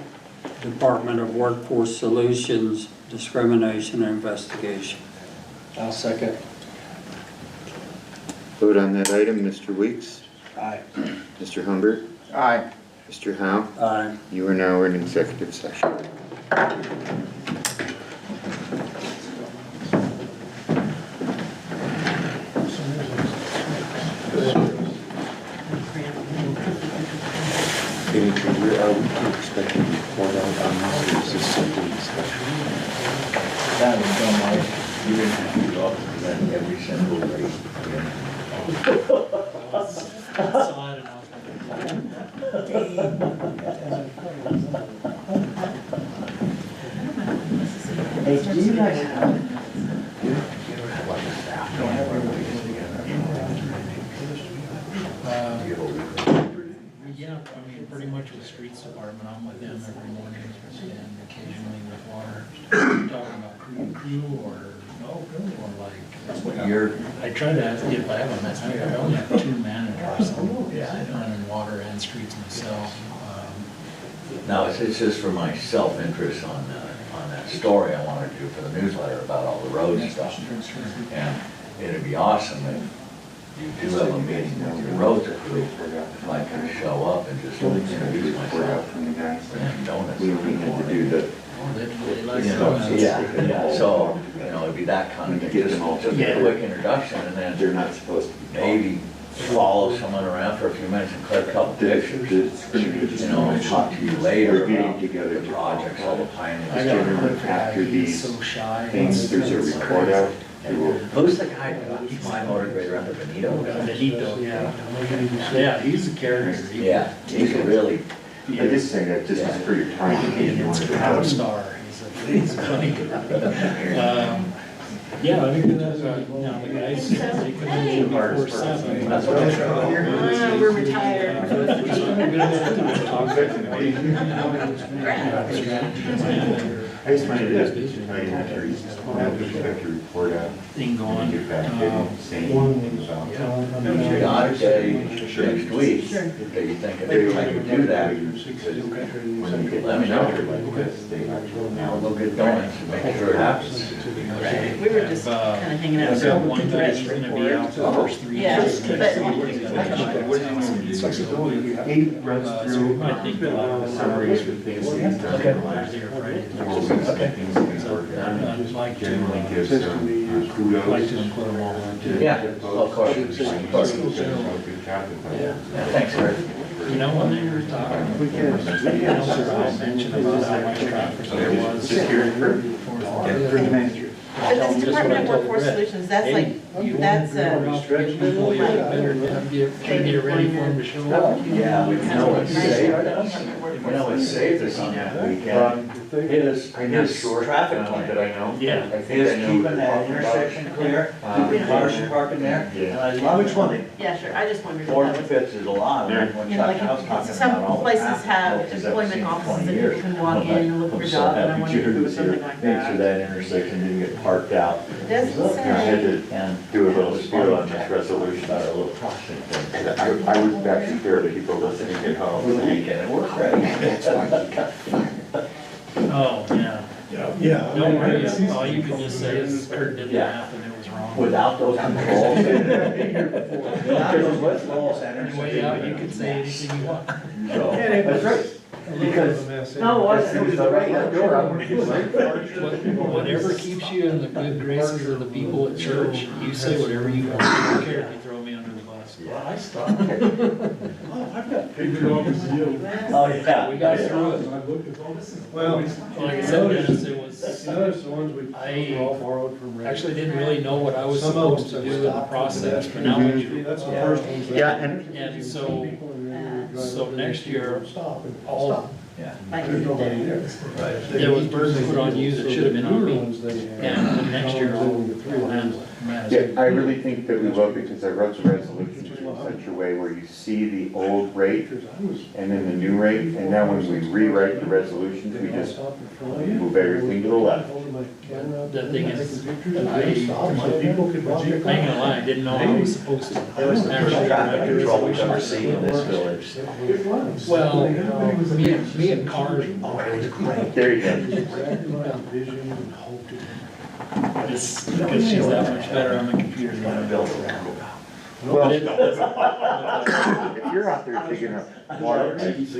Department of Workforce Solutions Discrimination Investigation. I'll second. Vote on that item, Mr. Weeks, Aye. Mr. Humbert, Aye. Mr. Howe. Aye. You are now in executive session. Anything are we expecting to report out on this, or is this something discussion? That was so much, you didn't have to talk to that every single rate. Hey, do you guys have? Yeah, I mean, pretty much with streets department, I'm with them every morning and occasionally with water. Talking about crew or like, I try to ask if I have a mess, I only have 2 managers, running water and streets myself. No, it's just for my self-interest on that story I wanted to do for the newsletter about all the road stuff. And it'd be awesome if you do have a meeting with your roads crew, if I could show up and just introduce myself and donuts. We had to do the, Yeah, so, you know, it'd be that kind of thing, just a quick introduction and then they're not supposed to be. maybe follow someone around for a few minutes and click a couple pictures. You know, and talk to you later about the projects, all the planning. After these So shy. things, there's a report out. Who's the guy who got my motor grader up at Benito? Benito, yeah. Yeah, he's a character. Yeah, he's really, I just say that just for your time. He's a pop star. He's funny. Yeah, I think that's, the guys, they come in 24/7. that's what I'm trying. We're retired. I just wanted to tell you after you expect your report out. Thing going. Get back to saying about. God, next week, that you think if I could do that, let me know. Now we'll get going to make sure it happens. We were just kind of hanging out. I've got one guy who's gonna be out for the first 3 Yeah, years. but- He runs through summaries with things he's done. Thursday or Friday. Things that he's done. I'd like Generally to, gives some kudos. like to include them all. Yeah, well, of course. Good job. Yeah, thanks, Eric. You know, when they were talking, I mentioned about how much traffic there was. Just here for the manager. But this Department of Workforce Solutions, that's like, that's a little like. Get ready for them to show up. Yeah, we know it's safe. You know it's safe is on that weekend. His traffic plan that I know. Yeah. Is keeping that intersection clear, keeping cars from parking there. Which one? Yeah, sure, I just wondered. if Fourth that and was- fifth is a lot, when You know, Chuck like, Howe's talking about some all the places traffic have folks he's ever employment seen in offices 20 that years. you can walk in and look for I'm so jobs, and I happy wondered if it Judy's was something here. like Make sure that. that intersection didn't get parked out. Doesn't I had say. to And do a little spiel on this resolution. about our little crossing thing. I was actually fair to people listening at home. Over the weekend, it worked great. Oh, yeah. Yeah. Don't worry, all you can just say is Kurt did the Yeah. math and it was wrong. Without those controls. Without those controls, On your way out, you can say anything you want. So, that's right. Because No, it wasn't. it was the right door, I wouldn't even say. Whatever keeps you in the good graces of the people at church, you say whatever you want. I don't care if you throw me under the bus. Yeah, I stopped. Oh, I've got bigger office than you. Oh, yeah. We got through it. Well, Like I said, Dennis, it was, notice the ones we all borrowed from Ray. actually didn't really know what I was Some of them supposed to do in the process, but now I do. That's the first ones. that- Yeah, and And so next year, all, there was burden put on you that should have been on me. And next year, I'll handle it. yeah, I really think that we will, because I wrote the resolution in such a way where you see the old rate and then the new rate, and now when we rewrite the resolutions, we just move everything to the left. The thing is, I ain't gonna lie, I didn't know I was supposed to. There was the first traffic control we've ever seen in this village. Well, me and Carly. Oh, it was great. There you go. Just because she's that much better on the computer than I built. Well, if you're out there digging up water pipes,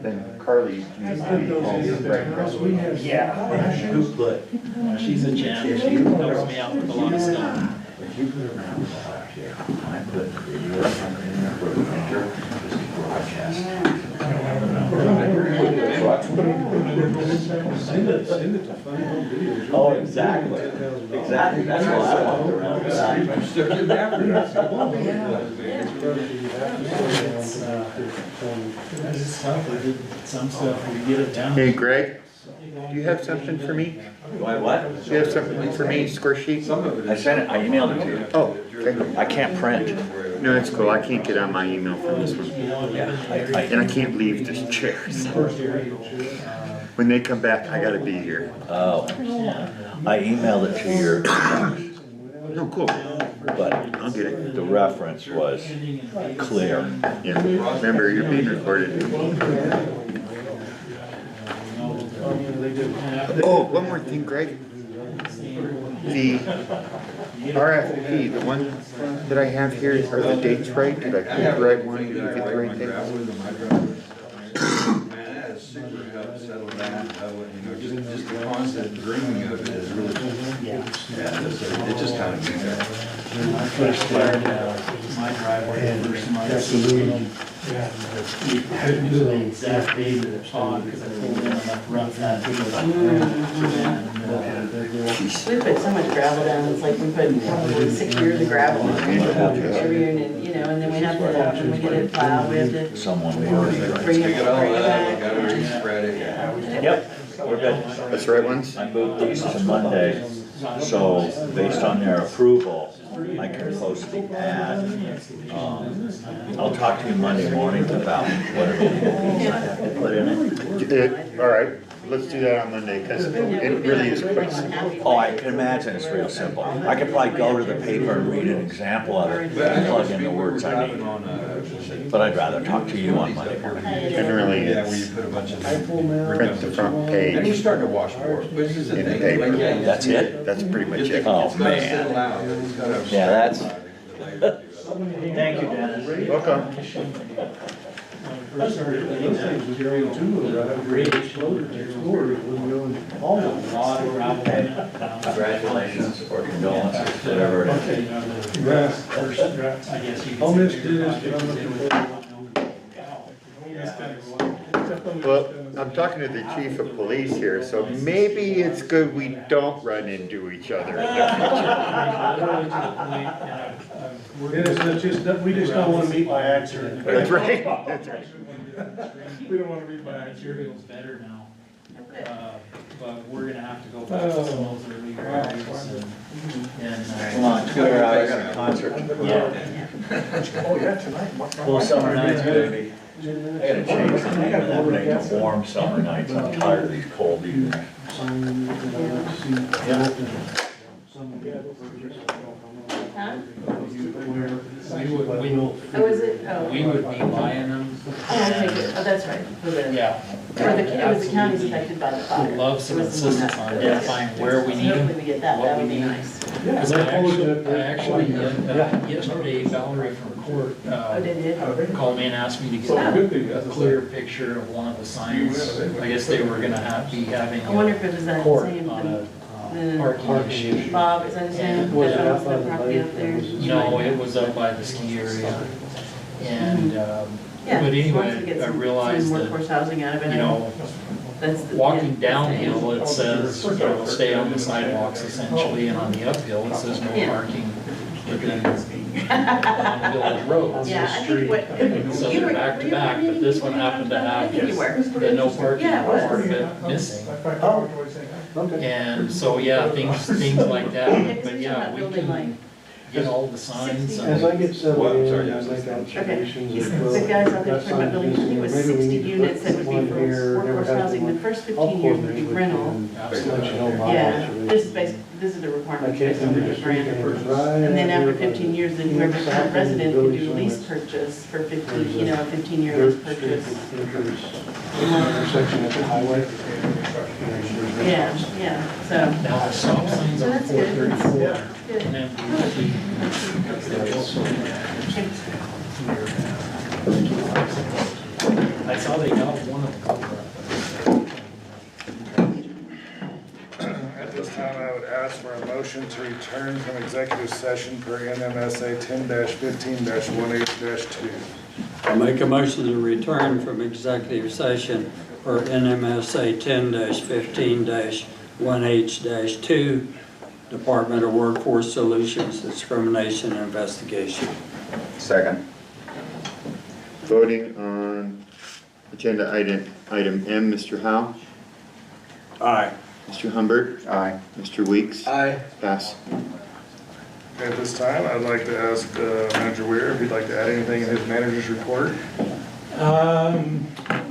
then Carly needs to be home right now. Yeah. Who put? She's a gem, she helps me out with a lot of stuff. I put video in there for the picture, just broadcast. Send it to Funny Home Videos. Oh, exactly. Exactly, that's what I want around the side. It's tough, I did some stuff, we get it down. Hey, Greg, do you have something for me? What? Do you have something for me, score sheet? I sent it, I emailed it to you. Oh, okay. I can't print. No, that's cool. I can't get on my email from this one. Yeah, And I can't leave this chair. So when they come back, I gotta be here. Oh, I emailed it to your inbox, Oh, cool. but I'll get it. the reference was clear. Yeah, remember, you're being recorded. Oh, one more thing, Greg. The RFP, the one that I have here, are the dates right? Did I put the right one? Did you get the right date? Man, that is super helped settle down, just the constant dreaming of it is really, it just kind of beats that. I first started my driveway, the first month. We couldn't do the exact date of the pond because I told them enough rough that. We put so much gravel down, it's like we put probably 6 years of gravel every year, and then we have to, when we get it plowed, we have to Someone bring it Pick it all up, back. gotta re-spread it. Yep, we're good. That's the right ones? I moved these to Monday, so based on their approval, I can post the ad. I'll talk to you Monday morning about whatever I have to put in it. All right, let's do that on Monday, because it really is quite simple. Oh, I can imagine it's real simple. I could probably go to the paper and read an example of it and plug in the words I need. But I'd rather talk to you on Monday morning. Generally, Yeah, where you it's put a bunch of. print the front And he's page starting to wash more, but this is the in the thing. paper. like, That's it? That's pretty much it. Oh, It's gotta sit man. loud, it's gotta- Yeah, that's. Thank you, Dennis. Welcome. Those things would go to a great exploder, all of them. Lot of gravel in it. Congratulations or condolences, whatever it is. Grass. I guess you could I'll miss say Dennis, but I'm looking for. Well, I'm talking to the chief of police here, so maybe it's good we don't run into each other in the future. Dennis, that's just, we just don't wanna meet by accident. That's right, that's right. We don't wanna meet by Your accident. feels better now. But we're gonna have to go back to some of those early graves and. Come on, Twitter, I got a concert. Oh, yeah, tonight. Cool summer nights, baby. I gotta change the name of that thing to warm summer nights. I'm tired of these cold evenings. Huh? We would be buying them Oh, okay, good. Oh, that's right. For the, Yeah. it was the counties affected by the fire. Would love some It was the one assistance that- on identifying where we need them. Hopefully we get that, what that we would be need. nice. Because I actually, yesterday Valerie from court, Oh, did it? called me and asked me to get a clear picture of one of the signs. I guess they were gonna be having I wonder if it was a that court same, on a the parking issue. Bob, is that his name? Was it That out owns by the the property lake? up there? No, it was up by the ski area. And, Yeah, but once we anyway, get I some realized workforce that, housing out of it. you know, That's the- walking yeah, downhill, it says, you know, stay on the sidewalks essentially, and on the uphill, it says no Yeah. parking within on village roads. Yeah, I think what. So you they're were- back were to you back, but reading this one something happened to about that? I have think you were. the no parking Yeah, it was. part of it missing. Oh, okay. And so, yeah, things like Yeah, that, 'cause but it's yeah, not we building like- can get all the signs. As I get settled Well, I'm in, sorry, I yes, make that's- observations Okay. as well. The guys out there That talking about building, I think it was sign is missing, or maybe we 60 need to units put that would be one for here, never workforce had housing. one. The first I'll 15 years would be coordinate with rental. you and Absolutely. let you know my Yeah, observations. this is basically, this is the I requirement. can't based on remember the this weekend, it was grant. right And then out after here by 15 years, then the whoever south current end of resident the could village do lease limits. purchase for 50, There's you know, a 15-year Dirt lease street purchase. that enters the intersection at the highway. Yeah, yeah, so. Now the stop signs So on that's good. 434 Good. and then because they also. I saw they got one of them. At this time, I would ask for a motion to return from executive session per NMSA 10-15-18-2. I make a motion to return from executive session for NMSA 10-15-1H-2, Department of Workforce Solutions Discrimination Investigation. Second. Voting on agenda item M, Mr. Howe, Aye. Mr. Humbert, Aye. Mr. Weeks. Aye. Pass. At this time, I'd like to ask Manager Weir if he'd like to add anything in his manager's report.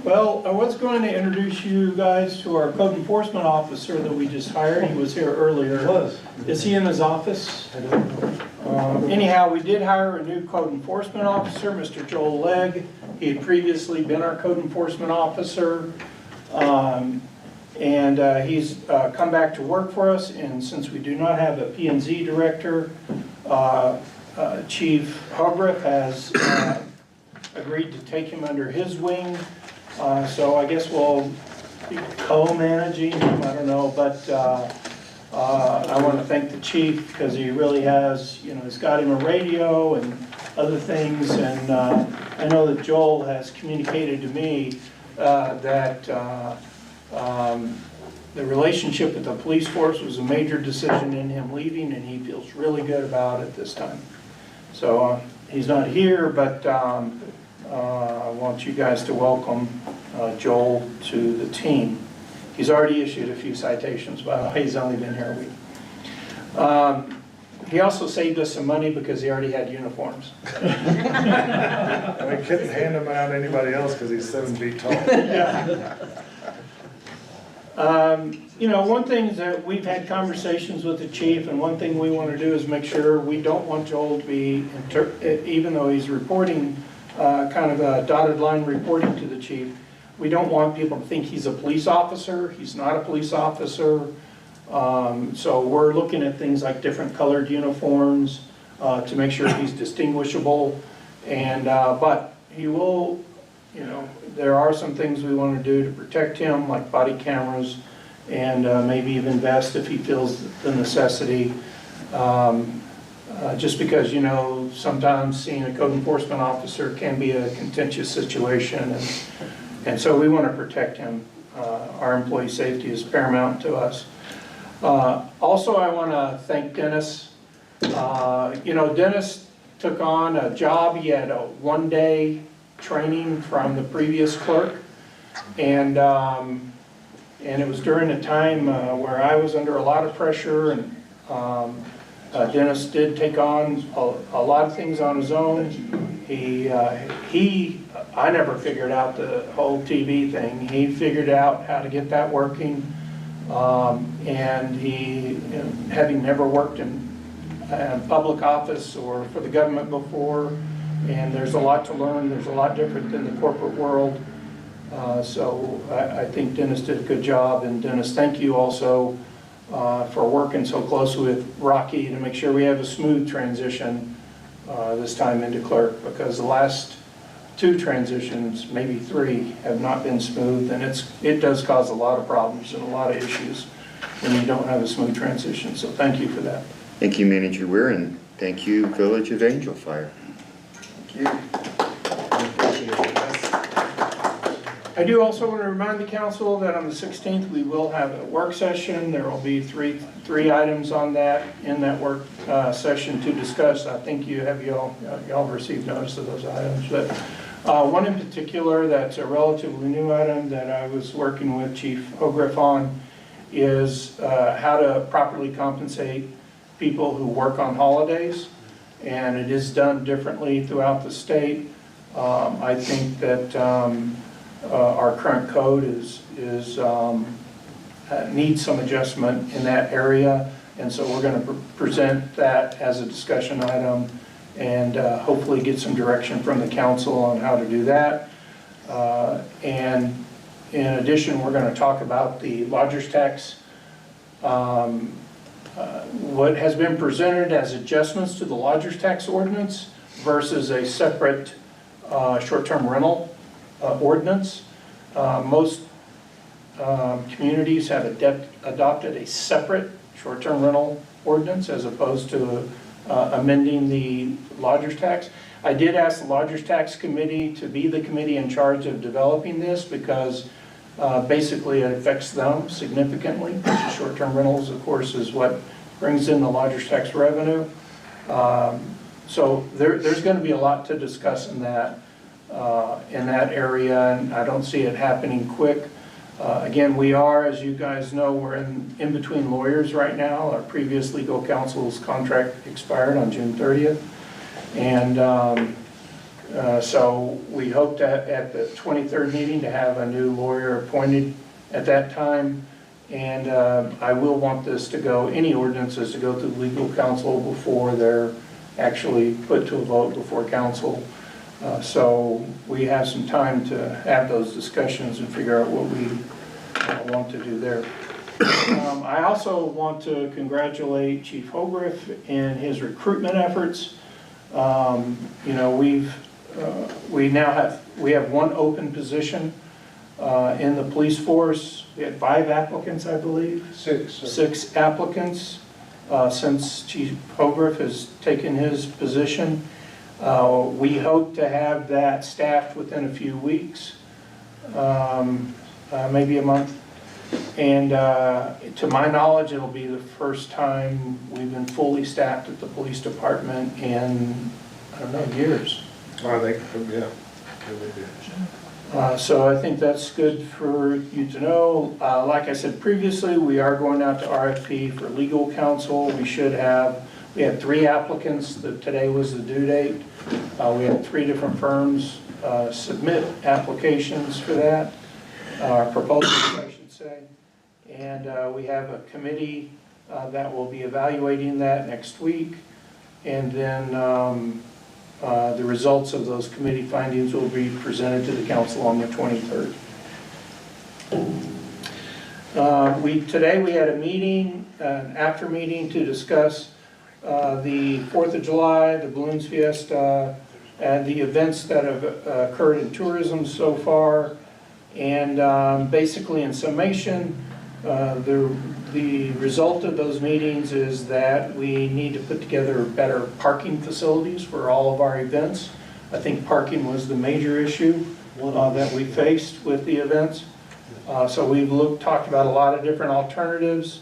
Well, I was going to introduce you guys to our code enforcement officer that we just hired. He was here earlier. Is he in his office? I don't know. Anyhow, we did hire a new code enforcement officer, Mr. Joel Legg. He had previously been our code enforcement officer. And he's come back to work for us, and since we do not have a P&Z director, Chief Hogrif has agreed to take him under his wing. So I guess we'll be co-managing him, I don't know, but I want to thank the chief because he really has, you know, he's got him a radio and other things, and I know that Joel has communicated to me that the relationship with the police force was a major decision in him leaving, and he feels really good about it this time. So he's not here, but I want you guys to welcome Joel to the team. He's already issued a few citations, by the way, he's only been here a week. He also saved us some money because he already had uniforms. And we couldn't hand him out to anybody else because he's 7 feet tall. You know, one thing is that we've had conversations with the chief, and one thing we want to do is make sure we don't want Joel to be, even though he's reporting, kind of a dotted line reporting to the chief, we don't want people to think he's a police officer. He's not a police officer. So we're looking at things like different colored uniforms to make sure he's distinguishable. And but he will, you know, there are some things we want to do to protect him, like body cameras, and maybe even vest if he feels the necessity. Just because, you know, sometimes seeing a code enforcement officer can be a contentious situation, and so we want to protect him. Our employee safety is paramount to us. Also, I want to thank Dennis. You know, Dennis took on a job. He had a one-day training from the previous clerk, and it was during a time where I was under a lot of pressure, and Dennis did take on a lot of things on his own. I never figured out the whole TV thing. He figured out how to get that working, and he, you know, having never worked in public office or for the government before, And there's a lot to learn, there's a lot different than the corporate world. So I think Dennis did a good job, and Dennis, thank you also for working so closely with Rocky to make sure we have a smooth transition this time into clerk, because the last 2 transitions, maybe 3, have not been smooth, and it does cause a lot of problems and a lot of issues when you don't have a smooth transition, so thank you for that. Thank you, Manager Weir, and thank you, Village of Angel Fire. Thank you. I do also want to remind the council that on the 16th, we will have a work session. There will be three items on that, in that work session to discuss. I think y'all received notice of those items, but one in particular that's a relatively new item that I was working with Chief Hogriff on is how to properly compensate people who work on holidays, and it is done differently throughout the state. I think that our current code needs some adjustment in that area, and so we're going to present that as a discussion item and hopefully get some direction from the council on how to do that. And in addition, we're going to talk about the lodger's tax. What has been presented as adjustments to the lodger's tax ordinance versus a separate short-term rental ordinance. Most communities have adopted a separate short-term rental ordinance as opposed to amending the lodger's tax. I did ask the lodger's tax committee to be the committee in charge of developing this because basically it affects them significantly. Short-term rentals, of course, is what brings in the lodger's tax revenue. So there's going to be a lot to discuss in that area, and I don't see it happening quick. Again, we are, as you guys know, we're in between lawyers right now. Our previous legal counsel's contract expired on June 30th. And so we hope to, at the 23rd meeting, to have a new lawyer appointed at that time. And I will want this to go, any ordinances to go through legal counsel before they're actually put to a vote before council. So we have some time to have those discussions and figure out what we want to do there. I also want to congratulate Chief Hogriff in his recruitment efforts. You know, we have one open position in the police force. We had 5 applicants, I believe. 6 applicants since Chief Hogriff has taken his position. We hope to have that staffed within a few weeks, maybe a month. And to my knowledge, it'll be the first time we've been fully staffed at the police department in, I don't know, years. I think, yeah. So I think that's good for you to know. Like I said previously, we are going out to RFP for legal counsel. We had 3 applicants. Today was the due date. We had 3 different firms submit applications for that, proposals, I should say. And we have a committee that will be evaluating that next week. And then the results of those committee findings will be presented to the council on the 23rd. Today we had a meeting, an after meeting to discuss the 4th of July, the Balloons Fiesta, and the events that have occurred in tourism so far. And basically in summation, the result of those meetings is that we need to put together better parking facilities for all of our events. I think parking was the major issue that we faced with the events. So we've talked about a lot of different alternatives.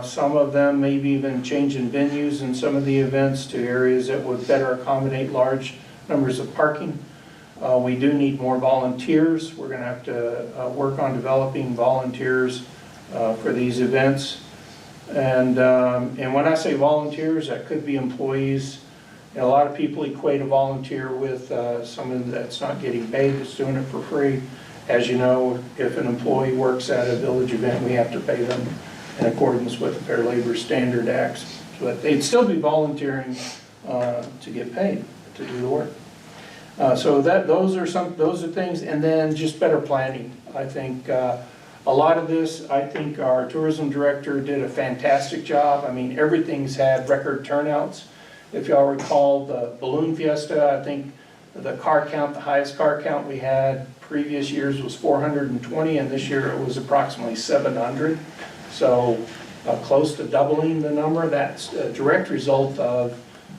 Some of them maybe even changing venues in some of the events to areas that would better accommodate large numbers of parking. We do need more volunteers. We're going to have to work on developing volunteers for these events. And when I say volunteers, that could be employees. A lot of people equate a volunteer with someone that's not getting paid, that's doing it for free. As you know, if an employee works at a village event, we have to pay them in accordance with the Fair Labor Standard Act. But they'd still be volunteering to get paid to do the work. So those are things, and then just better planning. I think a lot of this, I think our tourism director did a fantastic job. I mean, everything's had record turnouts. If y'all recall the balloon fiesta, I think the car count, the highest car count we had previous years was 420, and this year it was approximately 700. So close to doubling the number. That's a direct result of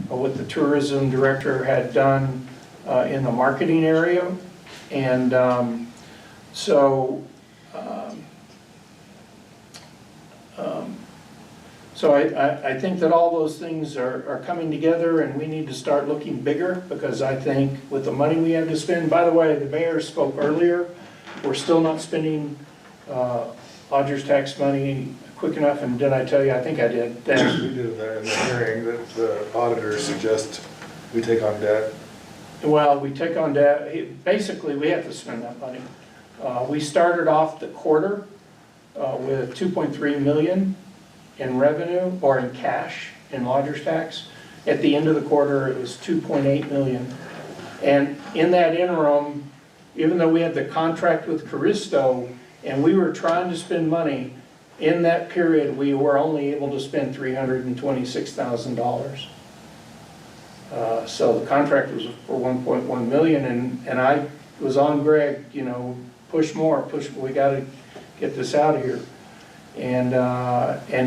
what the tourism director had done in the marketing area. And so I think that all those things are coming together, and we need to start looking bigger, because I think with the money we have to spend, by the way, the mayor spoke earlier, we're still not spending lodger's tax money quick enough, and did I tell you? I think I did. We did that in the hearing, that the auditors suggest we take on debt. Well, we take on debt, basically we have to spend that money. We started off the quarter with 2.3 million in revenue, or in cash, in lodger's tax. At the end of the quarter, it was 2.8 million. And in that interim, even though we had the contract with Caristo, and we were trying to spend money, in that period, we were only able to spend $326,000. So the contract was for 1.1 million, and I was on Greg, you know, push more, we gotta get this out of here. And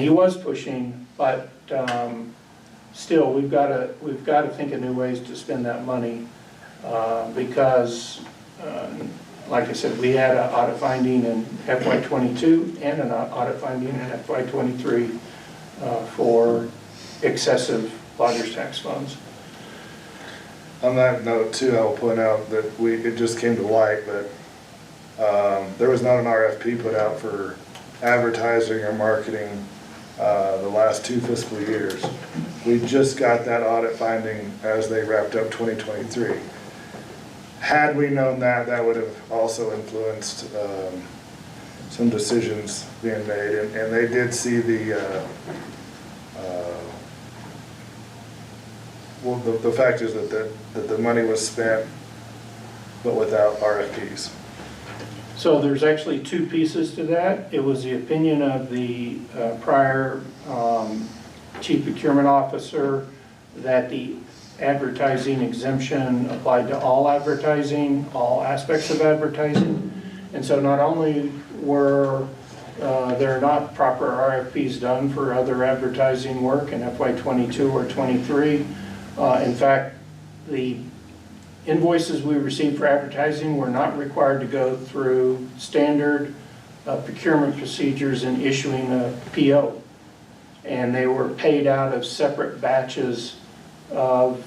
he was pushing, but still, we've got to think of new ways to spend that money, because, like I said, we had an audit finding in FY22 and an audit finding in FY23 for excessive lodger's tax funds. On that note too, I will point out that it just came to light that there was not an RFP put out for advertising or marketing the last 2 fiscal years. We just got that audit finding as they wrapped up 2023. Had we known that, that would have also influenced some decisions being made, and they did see well, the fact is that the money was spent, but without RFPs. So there's actually 2 pieces to that. It was the opinion of the prior chief procurement officer that the advertising exemption applied to all advertising, all aspects of advertising. And so not only were there not proper RFPs done for other advertising work in FY22 or 23, in fact, the invoices we received for advertising were not required to go through standard procurement procedures in issuing a PO. And they were paid out of separate batches of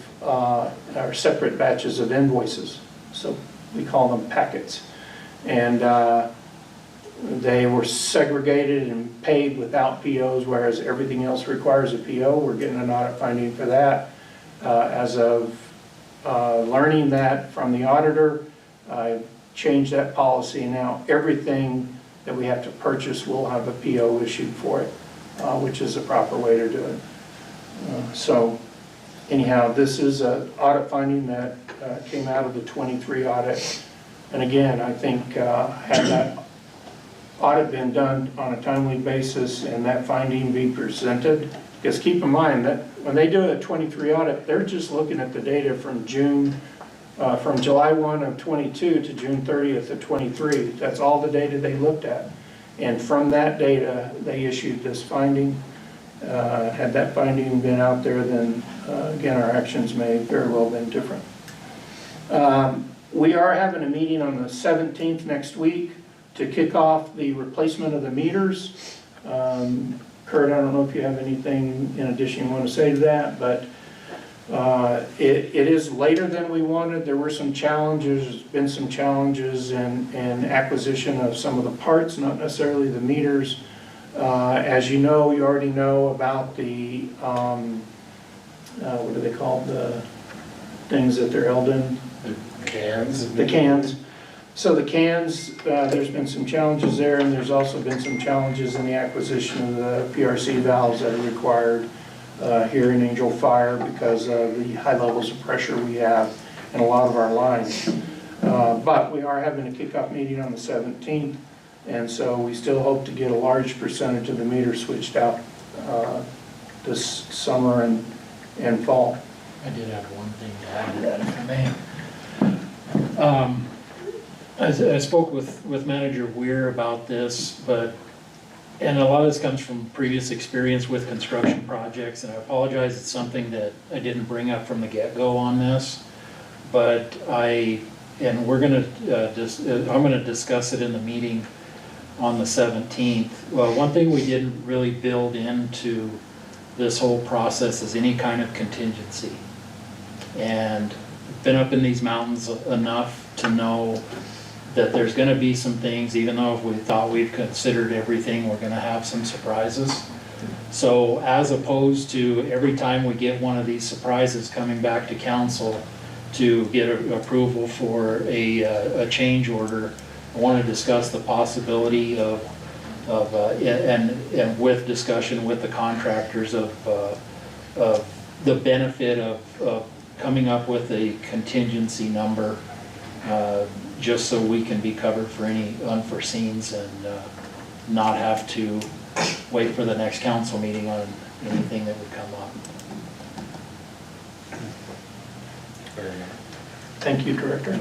invoices. So we call them packets. And they were segregated and paid without POs, whereas everything else requires a PO. We're getting an audit finding for that. As of learning that from the auditor, I changed that policy, and now everything that we have to purchase will have a PO issued for it, which is the proper way to do it. So anyhow, this is an audit finding that came out of the 23 audit. And again, I think had that audit been done on a timely basis and that finding be presented, because keep in mind that when they do a 23 audit, they're just looking at the data from from July 1 of 22 to June 30th of 23. That's all the data they looked at. And from that data, they issued this finding. Had that finding been out there, then again, our actions may very well have been different. We are having a meeting on the 17th next week to kick off the replacement of the meters. Kurt, I don't know if you have anything in addition you want to say to that, but it is later than we wanted. There were some challenges, there's been some challenges in acquisition of some of the parts, not necessarily the meters. As you know, you already know about the, what do they call the things that they're held in? Cans. The cans. So the cans, there's been some challenges there, and there's also been some challenges in the acquisition of the PRC valves that are required here in Angel Fire because of the high levels of pressure we have in a lot of our lines. But we are having a kickoff meeting on the 17th, and so we still hope to get a large percentage of the meters switched out this summer and fall. I did have one thing to add to that, if I may. I spoke with Manager Weir about this, and a lot of this comes from previous experience with construction projects, and I apologize, it's something that I didn't bring up from the get-go on this, but I'm gonna discuss it in the meeting on the 17th. Well, one thing we didn't really build into this whole process is any kind of contingency. And I've been up in these mountains enough to know that there's gonna be some things, even though if we thought we've considered everything, we're gonna have some surprises. So as opposed to every time we get one of these surprises coming back to council to get approval for a change order, I wanna discuss the possibility of and with discussion with the contractors of the benefit of coming up with a contingency number, just so we can be covered for any unforeseens and not have to wait for the next council meeting on anything that would come up. Thank you, Director.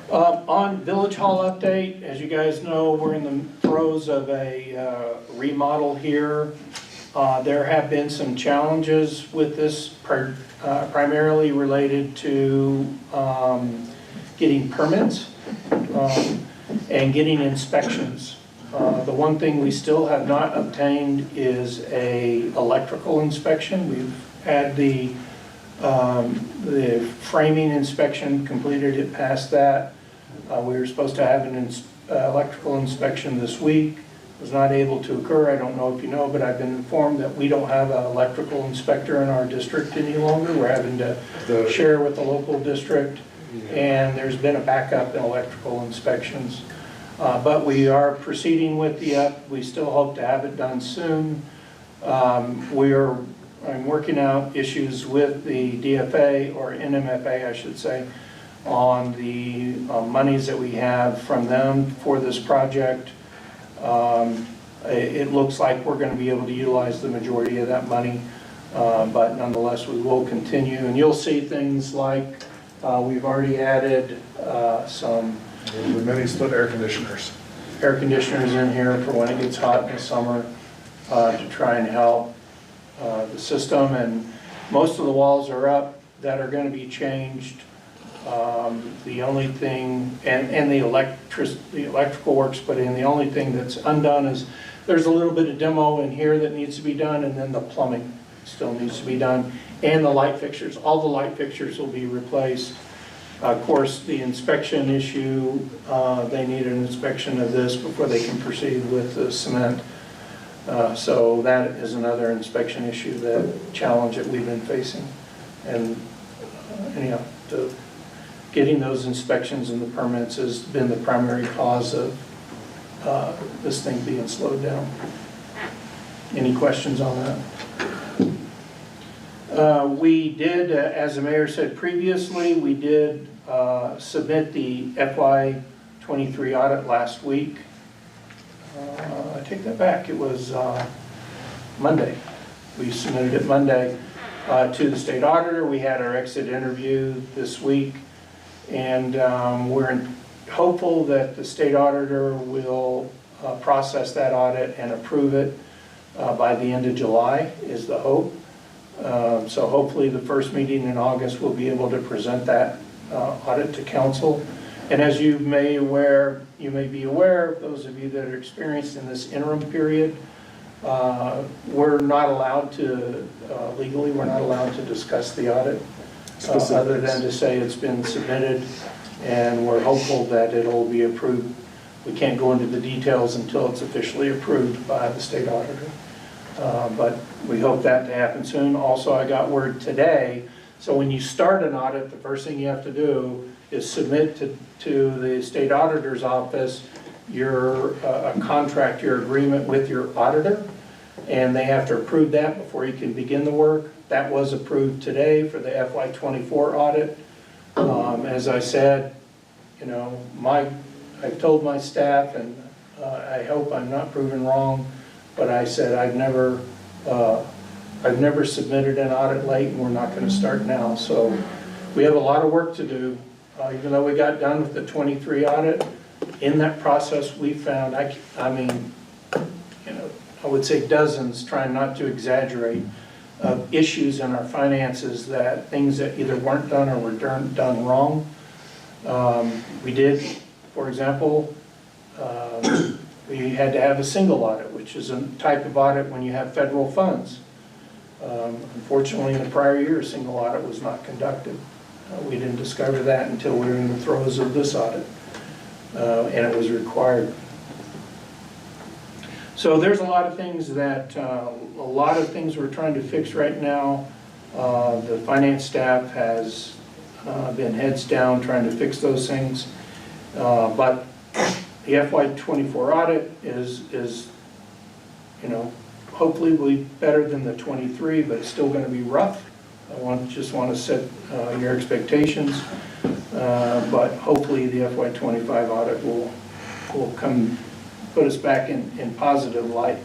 On Village Hall update, as you guys know, we're in the throes of a remodel here. There have been some challenges with this, primarily related to getting permits and getting inspections. The one thing we still have not obtained is a electrical inspection. We've had the framing inspection completed, it passed that. We were supposed to have an electrical inspection this week. Was not able to occur. I don't know if you know, but I've been informed that we don't have an electrical inspector in our district any longer. We're having to share with the local district, and there's been a backup in electrical inspections. But we are proceeding with we still hope to have it done soon. I'm working out issues with the DFA, or NMFA I should say, on the monies that we have from them for this project. It looks like we're going to be able to utilize the majority of that money, but nonetheless we will continue, and you'll see things like we've already added some mini split air conditioners in here for when it gets hot in the summer to try and help the system. And most of the walls are up that are going to be changed. The only thing, and the electrical works put in, the only thing that's undone is there's a little bit of demo in here that needs to be done, and then the plumbing still needs to be done, and the light fixtures. All the light fixtures will be replaced. Of course, the inspection issue, they need an inspection of this before they can proceed with the cement. So that is another inspection issue, challenge that we've been facing. And anyhow, getting those inspections and the permits has been the primary cause of this thing being slowed down. Any questions on that? We did, as the mayor said previously, we did submit the FY23 audit last week. I take that back, it was Monday. We submitted it Monday to the state auditor. We had our exit interview this week, and we're hopeful that the state auditor will process that audit and approve it by the end of July is the hope. So hopefully the first meeting in August we'll be able to present that audit to council. And as you may be aware, those of you that are experienced in this interim period, we're not allowed to, legally, we're not allowed to discuss the audit other than to say it's been submitted, and we're hopeful that it'll be approved. We can't go into the details until it's officially approved by the state auditor. But we hope that to happen soon. Also, I got word today, so when you start an audit, the first thing you have to do is submit to the state auditor's office your contract, your agreement with your auditor, and they have to approve that before you can begin the work. That was approved today for the FY24 audit. As I said, you know, I've told my staff, and I hope I'm not proven wrong, but I said I've never submitted an audit late, and we're not gonna start now. So we have a lot of work to do. Even though we got done with the 23 audit, in that process, we found, I mean, you know, I would say dozens, trying not to exaggerate, of issues in our finances, that things that either weren't done or were done wrong. We did, for example, we had to have a single audit, which is a type of audit when you have federal funds. Unfortunately, in the prior year, a single audit was not conducted. We didn't discover that until we were in the throes of this audit, and it was required. So there's a lot of things we're trying to fix right now. The finance staff has been heads down trying to fix those things. But the FY24 audit is, you know, hopefully will be better than the 23, but it's still going to be rough. Just want to set your expectations, but hopefully the FY25 audit will put us back in positive light.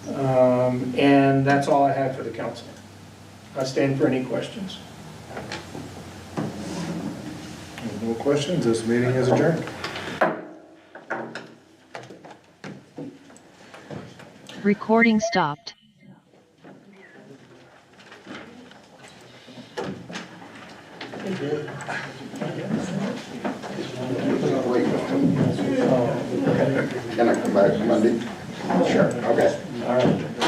And that's all I have for the council. I stand for any questions. No questions, this meeting is adjourned. Recording stopped. Can I come back Monday? Sure, okay. All right.